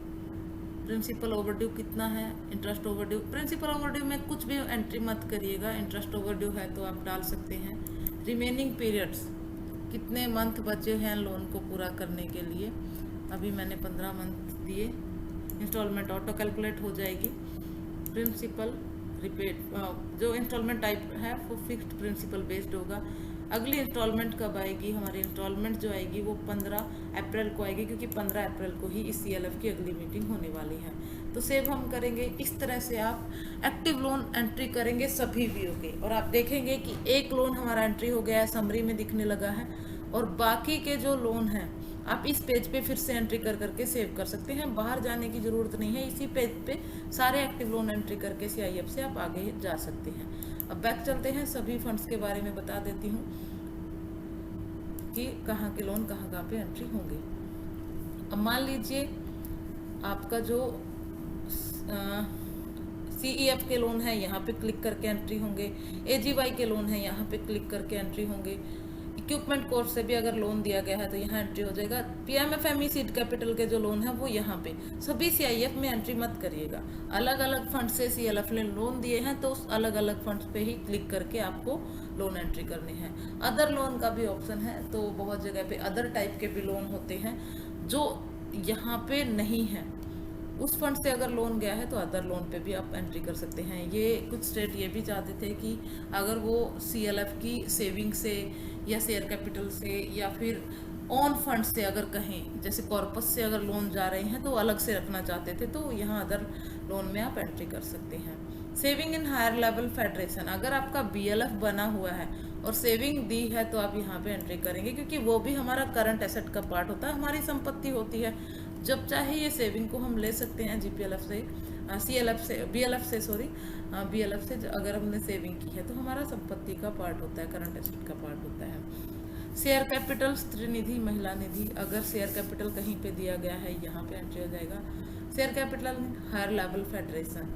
प्रिंसिपल ओवरड्यू कितना है, इंटरेस्ट ओवरड्यू। प्रिंसिपल ओवरड्यू में कुछ भी एंट्री मत करिएगा, इंटरेस्ट ओवरड्यू है तो आप डाल सकते हैं। रिमेनिंग पीरियड्स, कितने मंथ बचे हैं लोन को पूरा करने के लिए। अभी मैंने 15 मंथ दिए। इंस्टॉलमेंट ऑटो कैलकुलेट हो जाएगी। प्रिंसिपल रिपेड, जो इंस्टॉलमेंट टाइप है वो फिक्स्ड प्रिंसिपल बेस्ड होगा। अगली इंस्टॉलमेंट कब आएगी, हमारी इंस्टॉलमेंट जो आएगी वो 15 अप्रैल को आएगी, क्योंकि 15 अप्रैल को ही इस सीएलएफ की अगली मीटिंग होने वाली है। तो सेव हम करेंगे। इस तरह से आप एक्टिव लोन एंट्री करेंगे सभी वीओ के, और आप देखेंगे कि एक लोन हमारा एंट्री हो गया है, समरी में दिखने लगा है, और बाकी के जो लोन हैं आप इस पेज पे फिर से एंट्री कर करके सेव कर सकते हैं। बाहर जाने की ज़रूरत नहीं है, इसी पेज पे सारे एक्टिव लोन एंट्री करके सीआईएफ से आप आगे जा सकते हैं। अब बैक चलते हैं, सभी फंड्स के बारे में बता देती हूँ कि कहाँ के लोन कहाँ कहाँ पे एंट्री होंगे। अब मान लीजिए आपका जो सीईएफ के लोन है यहाँ पे क्लिक करके एंट्री होंगे। एजीवाई के लोन है यहाँ पे क्लिक करके एंट्री होंगे। इक्विपमेंट कोर्स से भी अगर लोन दिया गया है तो यहाँ एंट्री हो जाएगा। पीएमएफएमई सीड कैपिटल के जो लोन है वो यहाँ पे, सभी सीआईएफ में एंट्री मत करिएगा। अलग अलग फंड से सीएलएफ ने लोन दिए हैं तो उस अलग अलग फंड्स पे ही क्लिक करके आपको लोन एंट्री करनी है। अदर लोन का भी ऑप्शन है, तो बहुत जगह पे अदर टाइप के भी लोन होते हैं जो यहाँ पे नहीं है। उस फंड से अगर लोन गया है तो अदर लोन पे भी आप एंट्री कर सकते हैं। ये कुछ स्टेट ये भी चाहते थे कि अगर वो सीएलएफ की सेविंग से या शेयर कैपिटल से या फिर ऑन फंड से अगर कहें, जैसे कॉर्पस से अगर लोन जा रहे हैं तो अलग से रखना चाहते थे, तो यहाँ अदर लोन में आप एंट्री कर सकते हैं। Saving in higher level federation, अगर आपका बीएलएफ बना हुआ है और सेविंग दी है तो आप यहाँ पे एंट्री करेंगे, क्योंकि वो भी हमारा करंट एसेट का पार्ट होता है, हमारी संपत्ति होती है। जब चाहे ये सेविंग को हम ले सकते हैं जीपीएलएफ से, सीएलएफ से, बीएलएफ से अगर हमने सेविंग की है तो हमारा संपत्ति का पार्ट होता है, करंट एसेट का पार्ट होता है। शेयर कैपिटल, स्त्री निधि, महिला निधि, अगर शेयर कैपिटल कहीं पे दिया गया है यहाँ पे एंट्री हो जाएगा। Share capital higher level federation,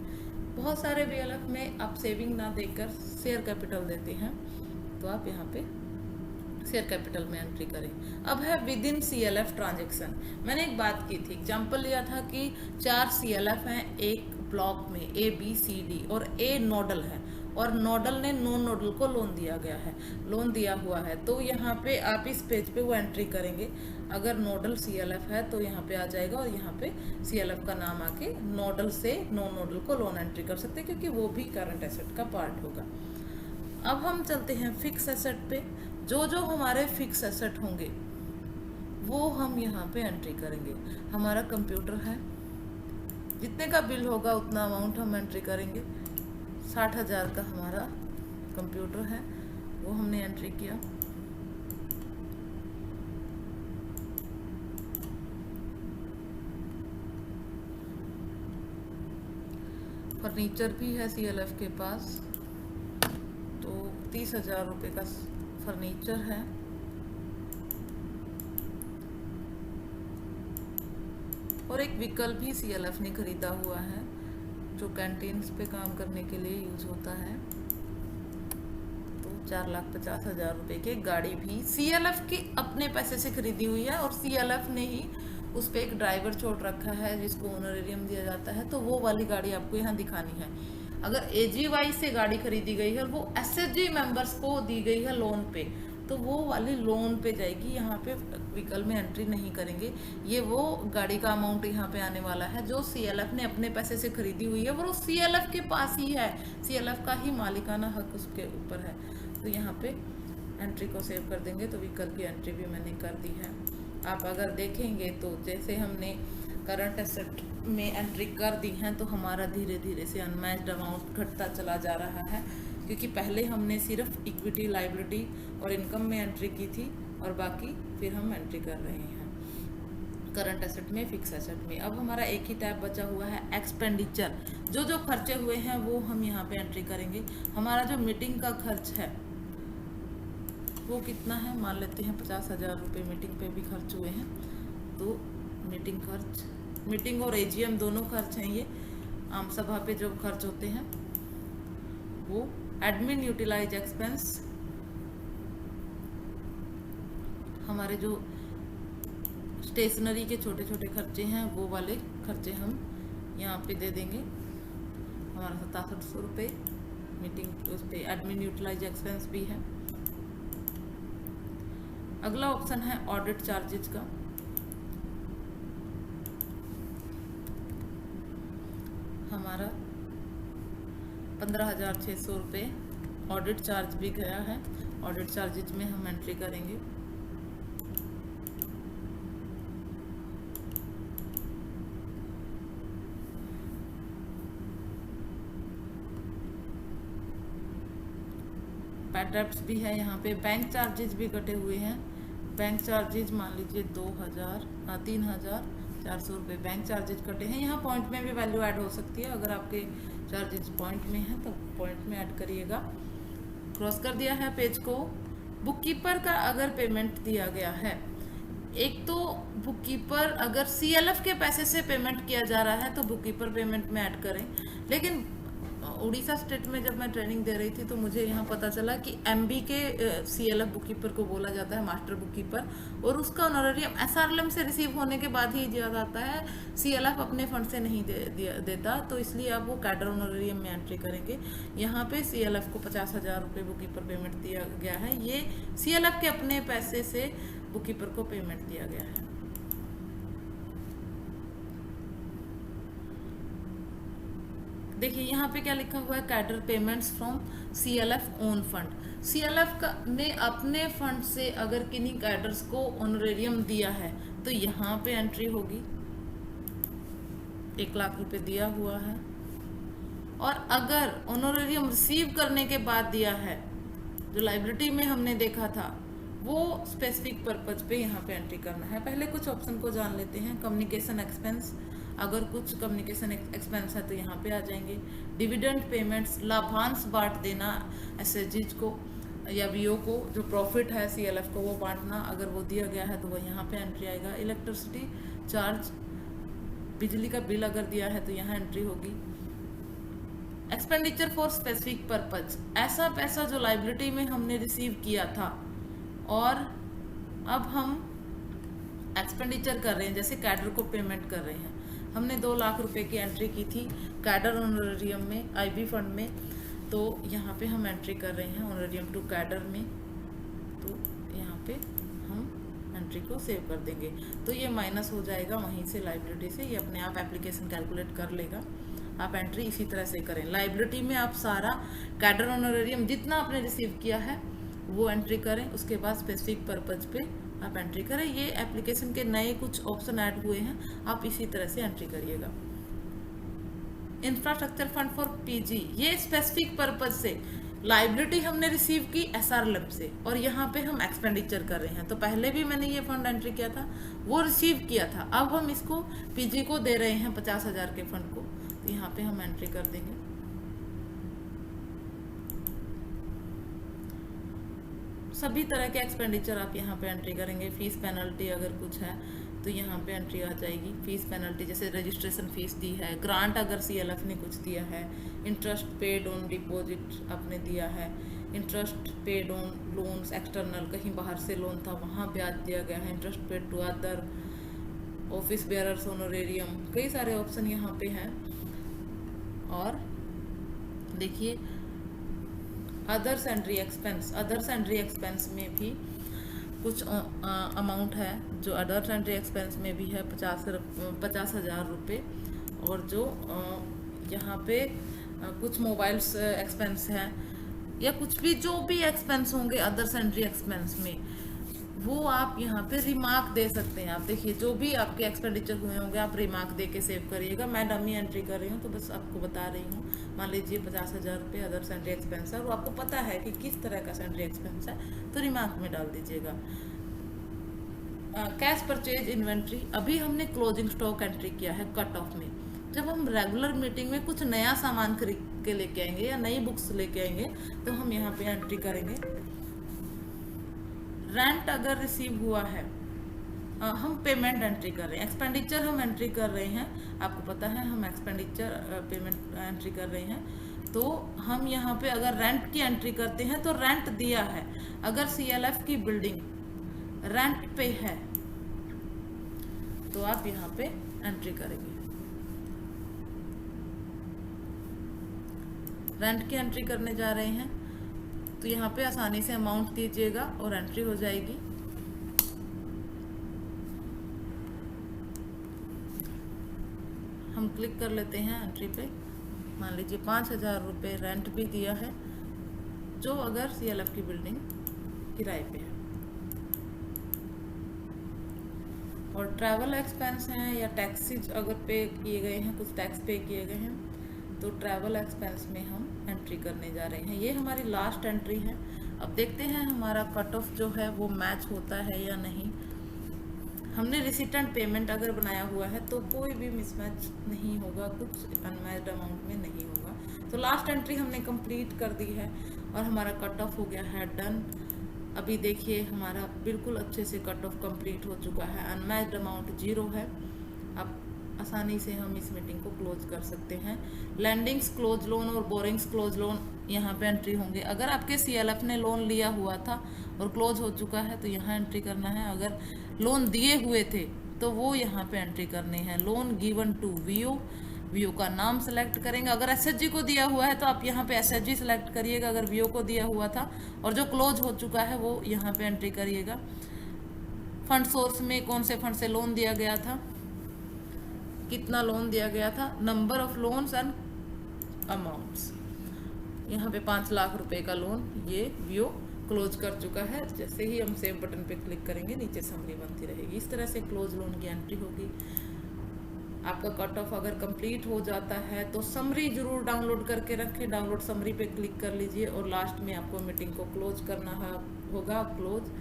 बहुत सारे बीएलएफ में आप सेविंग ना देकर शेयर कैपिटल देते हैं, तो आप यहाँ पे शेयर कैपिटल में एंट्री करें। अब है विद इन सीएलएफ ट्रांजेक्शन। मैंने एक बात की थी, एग्जाम्पल लिया था कि 4 सीएलएफ हैं एक ब्लॉक में, ए बी सी डी, और ए नोडल है और नोडल ने नॉन नोडल को लोन दिया गया है, लोन दिया हुआ है। तो यहाँ पे आप इस पेज पे वो एंट्री करेंगे। अगर नोडल सीएलएफ है तो यहाँ पे आ जाएगा और यहाँ पे सीएलएफ का नाम आके नोडल से नॉन नोडल को लोन एंट्री कर सकते हैं, क्योंकि वो भी करंट एसेट का पार्ट होगा। अब हम चलते हैं फिक्स एसेट पे। जो जो हमारे फिक्स एसेट होंगे वो हम यहाँ पे एंट्री करेंगे। हमारा कंप्यूटर है, जितने का बिल होगा उतना अमाउंट हम एंट्री करेंगे। 60,000 का हमारा कंप्यूटर है, वो हमने एंट्री किया। फर्नीचर भी है सीएलएफ के पास, तो 30,000 रुपये का फर्नीचर है। और एक व्हीकल भी सीएलएफ ने खरीदा हुआ है जो कैंटीन्स पे काम करने के लिए यूज होता है, तो 4,50,000 रुपये की एक गाड़ी भी सीएलएफ की अपने पैसे से खरीदी हुई है, और सीएलएफ ने ही उस पर एक ड्राइवर छोड़ रखा है जिसको ऑनरेरियम दिया जाता है, तो वो वाली गाड़ी आपको यहाँ दिखानी है। अगर एजीवाई से गाड़ी खरीदी गई है और वो एसएचजी मेंबर्स को दी गई है लोन पे, तो वो वाली लोन पे जाएगी। यहाँ पे व्हीकल में एंट्री नहीं करेंगे। ये वो गाड़ी का अमाउंट यहाँ पे आने वाला है जो CLF ने अपने पैसे से खरीदी हुई है, वो CLF के पास ही है, CLF का ही मालिकाना हक उसके ऊपर है। तो यहाँ पे एंट्री को सेव कर देंगे। तो व्हीकल की एंट्री भी मैंने कर दी है। आप अगर देखेंगे तो जैसे हमने करंट एसेट में एंट्री कर दी है तो हमारा धीरे धीरे से अनमैच्ड अमाउंट घटता चला जा रहा है, क्योंकि पहले हमने सिर्फ इक्विटी, लायबिलिटी और इनकम में एंट्री की थी और बाकी फिर हम एंट्री कर रहे हैं करंट एसेट में, फिक्स एसेट में। अब हमारा एक ही टैब बचा हुआ है एक्सपेंडिचर। जो जो खर्चे हुए हैं वो हम यहाँ पे एंट्री करेंगे। हमारा जो मीटिंग का खर्च है वो कितना है, मान लेते हैं 50,000 रुपये मीटिंग पे भी खर्च हुए हैं। तो मीटिंग खर्च, मीटिंग और AGM दोनों खर्च हैं ये, आम सभा पे जो खर्च होते हैं वो। एडमिन यूटिलाइज एक्सपेंस, हमारे जो स्टेशनरी के छोटे छोटे खर्चे हैं वो वाले खर्चे हम यहाँ पे दे देंगे। हमारा 6700 रुपये मीटिंग उस पे एडमिन यूटिलाइज एक्सपेंस भी है। अगला ऑप्शन है ऑडिट चार्जेज का। हमारा 15,600 रुपये ऑडिट चार्ज भी गया है। ऑडिट चार्जेज में हम एंट्री करेंगे। पैटर्प्स भी है यहाँ पे। बैंक चार्जेज भी कटे हुए हैं। बैंक चार्जेज मान लीजिए 3,400 रुपये बैंक चार्जेज कटे हैं। यहाँ पॉइंट में भी वैल्यू ऐड हो सकती है, अगर आपके चार्जेज पॉइंट में है तो पॉइंट में ऐड करिएगा। क्रॉस कर दिया है पेज को। बुककीपर का अगर पेमेंट दिया गया है, एक तो बुककीपर अगर CLF के पैसे से पेमेंट किया जा रहा है तो बुककीपर पेमेंट में ऐड करें। लेकिन उड़ीसा स्टेट में जब मैं ट्रेनिंग दे रही थी तो मुझे यहाँ पता चला कि MB के CLF बुककीपर को बोला जाता है मास्टर बुककीपर, और उसका ऑनरेरियम SRLM से रिसीव होने के बाद ही दिया जाता है। CLF अपने फंड से नहीं देता, तो इसलिए आप वो कैडर ऑनरेरियम में एंट्री करेंगे। यहाँ पे CLF को 50,000 रुपये बुककीपर पेमेंट दिया गया है। ये CLF के अपने पैसे से बुककीपर को पेमेंट दिया गया है। देखिए यहाँ पे क्या लिखा हुआ है, cadre payments from CLF own fund. CLF ने अपने फंड से अगर किन्हीं कैडर्स को ऑनरेरियम दिया है तो यहाँ पे एंट्री होगी। 1 लाख रुपए दिया हुआ है, और अगर ऑनरेरियम रिसीव करने के बाद दिया है, जो लाइबिलिटी में हमने देखा था, वो स्पेसिफिक पर्पज पे यहाँ पे एंट्री करना है। पहले कुछ ऑप्शन को जान लेते हैं। कम्युनिकेशन एक्सपेंस, अगर कुछ कम्युनिकेशन एक्सपेंस है तो यहाँ पे आ जाएंगे। डिविडेंड पेमेंट्स, लाभांश बांट देना SHGs को या VO को, जो प्रॉफिट है CLF को वो बांटना, अगर वो दिया गया है तो वो यहाँ पे एंट्री आएगा। इलेक्ट्रिसिटी चार्ज, बिजली का बिल अगर दिया है तो यहाँ एंट्री होगी। एक्सपेंडिचर फॉर स्पेसिफिक पर्पज, ऐसा पैसा जो लाइबिलिटी में हमने रिसीव किया था और अब हम एक्सपेंडिचर कर रहे हैं, जैसे कैडर को पेमेंट कर रहे हैं। हमने 2 लाख रुपए की एंट्री की थी कैडर ऑनरेरियम में, IB फंड में, तो यहाँ पे हम एंट्री कर रहे हैं ऑनरेरियम टू कैडर में। तो यहाँ पे हम एंट्री को सेव कर देंगे। तो ये माइनस हो जाएगा वहीं से लाइबिलिटी से, ये अपने आप एप्लीकेशन कैलकुलेट कर लेगा। आप एंट्री इसी तरह से करें। लाइबिलिटी में आप सारा कैडर ऑनरेरियम जितना आपने रिसीव किया है वो एंट्री करें, उसके बाद स्पेसिफिक पर्पज पे आप एंट्री करें। ये एप्लीकेशन के नए कुछ ऑप्शन ऐड हुए हैं, आप इसी तरह से एंट्री करिएगा। इंफ्रास्ट्रक्चर फंड फॉर PG, ये स्पेसिफिक पर्पज से लाइबिलिटी हमने रिसीव की SRLM से, और यहाँ पे हम एक्सपेंडिचर कर रहे हैं। तो पहले भी मैंने ये फंड एंट्री किया था, वो रिसीव किया था, अब हम इसको PG को दे रहे हैं 50,000 के फंड को, तो यहाँ पे हम एंट्री कर देंगे। सभी तरह के एक्सपेंडिचर आप यहाँ पे एंट्री करेंगे। फीस पेनल्टी अगर कुछ है तो यहाँ पे एंट्री आ जाएगी। फीस पेनल्टी जैसे रजिस्ट्रेशन फीस दी है, ग्रांट अगर CLF ने कुछ दिया है, इंटरेस्ट पेड ऑन डिपॉजिट आपने दिया है, interest paid on loans external, कहीं बाहर से लोन था वहाँ ब्याज दिया गया है, interest paid to other office bearers honorarium, कई सारे ऑप्शन यहाँ पे हैं। और देखिए other sundry expense, other sundry expense में भी कुछ अमाउंट है जो अदर सैंड्री एक्सपेंस में भी है 50,000 रुपये, और जो यहाँ पे कुछ मोबाइल्स एक्सपेंस है या कुछ भी जो भी एक्सपेंस होंगे अदर सैंड्री एक्सपेंस में, वो आप यहाँ पे रिमार्क दे सकते हैं। आप देखिए जो भी आपके एक्सपेंडिचर हुए होंगे आप रिमार्क दे के सेव करिएगा। मैं डमी एंट्री कर रही हूँ तो बस आपको बता रही हूँ। मान लीजिए 50,000 रुपये अदर सैंड्री एक्सपेंस है और आपको पता है कि किस तरह का सैंड्री एक्सपेंस है, तो रिमार्क में डाल दीजिएगा। कैश परचेज इन्वेंट्री, अभी हमने क्लोजिंग स्टॉक एंट्री किया है कट ऑफ में। जब हम रेगुलर मीटिंग में कुछ नया सामान खरीद के लेके आएंगे या नई बुक्स लेके आएंगे तो हम यहाँ पे एंट्री करेंगे। रेंट अगर रिसीव हुआ है, हम पेमेंट एंट्री कर रहे हैं, एक्सपेंडिचर हम एंट्री कर रहे हैं, आपको पता है हम एक्सपेंडिचर पेमेंट एंट्री कर रहे हैं, तो हम यहाँ पे अगर रेंट की एंट्री करते हैं तो रेंट दिया है। अगर CLF की बिल्डिंग रेंट पे है तो आप यहाँ पे एंट्री करेंगे। रेंट की एंट्री करने जा रहे हैं तो यहाँ पे आसानी से अमाउंट दीजिएगा और एंट्री हो जाएगी। हम क्लिक कर लेते हैं एंट्री पे। मान लीजिए 5,000 रुपये रेंट भी दिया है, जो अगर CLF की बिल्डिंग किराए पे है। और ट्रैवल एक्सपेंस हैं या टैक्सीज अगर पे किए गए हैं, कुछ टैक्स पे किए गए हैं, तो ट्रैवल एक्सपेंस में हम एंट्री करने जा रहे हैं। ये हमारी लास्ट एंट्री है। अब देखते हैं हमारा कट ऑफ जो है वो मैच होता है या नहीं। हमने रिसिटेंट पेमेंट अगर बनाया हुआ है तो कोई भी मिसमैच नहीं होगा, कुछ अनमैच्ड अमाउंट में नहीं होगा। तो लास्ट एंट्री हमने कंप्लीट कर दी है और हमारा कट ऑफ हो गया है डन। अभी देखिए हमारा बिल्कुल अच्छे से कट ऑफ कंप्लीट हो चुका है, अनमैच्ड अमाउंट 0 है। अब आसानी से हम इस मीटिंग को क्लोज कर सकते हैं। लैंडिंग्स क्लोज लोन और बोरिंग्स क्लोज लोन यहाँ पे एंट्री होंगे। अगर आपके CLF ने लोन लिया हुआ था और क्लोज हो चुका है तो यहाँ एंट्री करना है। अगर लोन दिए हुए थे तो वो यहाँ पे एंट्री करने हैं। लोन गिवन टू VO का नाम सेलेक्ट करेंगे। अगर SHG को दिया हुआ है तो आप यहाँ पे SHG सेलेक्ट करिएगा, अगर VO को दिया हुआ था। और जो क्लोज हो चुका है वो यहाँ पे एंट्री करिएगा। फंड सोर्स में कौन से फंड से लोन दिया गया था, कितना लोन दिया गया था, number of loans and amounts. यहाँ पे 5 लाख रुपए का लोन ये VO क्लोज कर चुका है। जैसे ही हम सेव बटन पे क्लिक करेंगे नीचे समरी बनती रहेगी। इस तरह से क्लोज लोन की एंट्री होगी। आपका कट ऑफ अगर कंप्लीट हो जाता है तो समरी जरूर डाउनलोड करके रखें। डाउनलोड समरी पे क्लिक कर लीजिए और लास्ट में आपको मीटिंग को क्लोज करना होगा। क्लोज,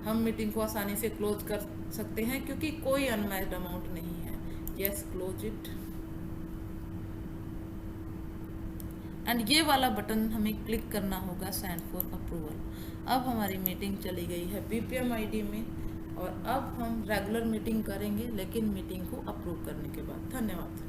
हम मीटिंग को आसानी से क्लोज कर सकते हैं क्योंकि कोई अनमैच्ड अमाउंट नहीं है। Yes, close it. एंड ये वाला बटन हमें क्लिक करना होगा सेंड फॉर अप्रूवल। अब हमारी मीटिंग चली गई है BPM ID में और अब हम रेगुलर मीटिंग करेंगे, लेकिन मीटिंग को अप्रूव करने के बाद। धन्यवाद।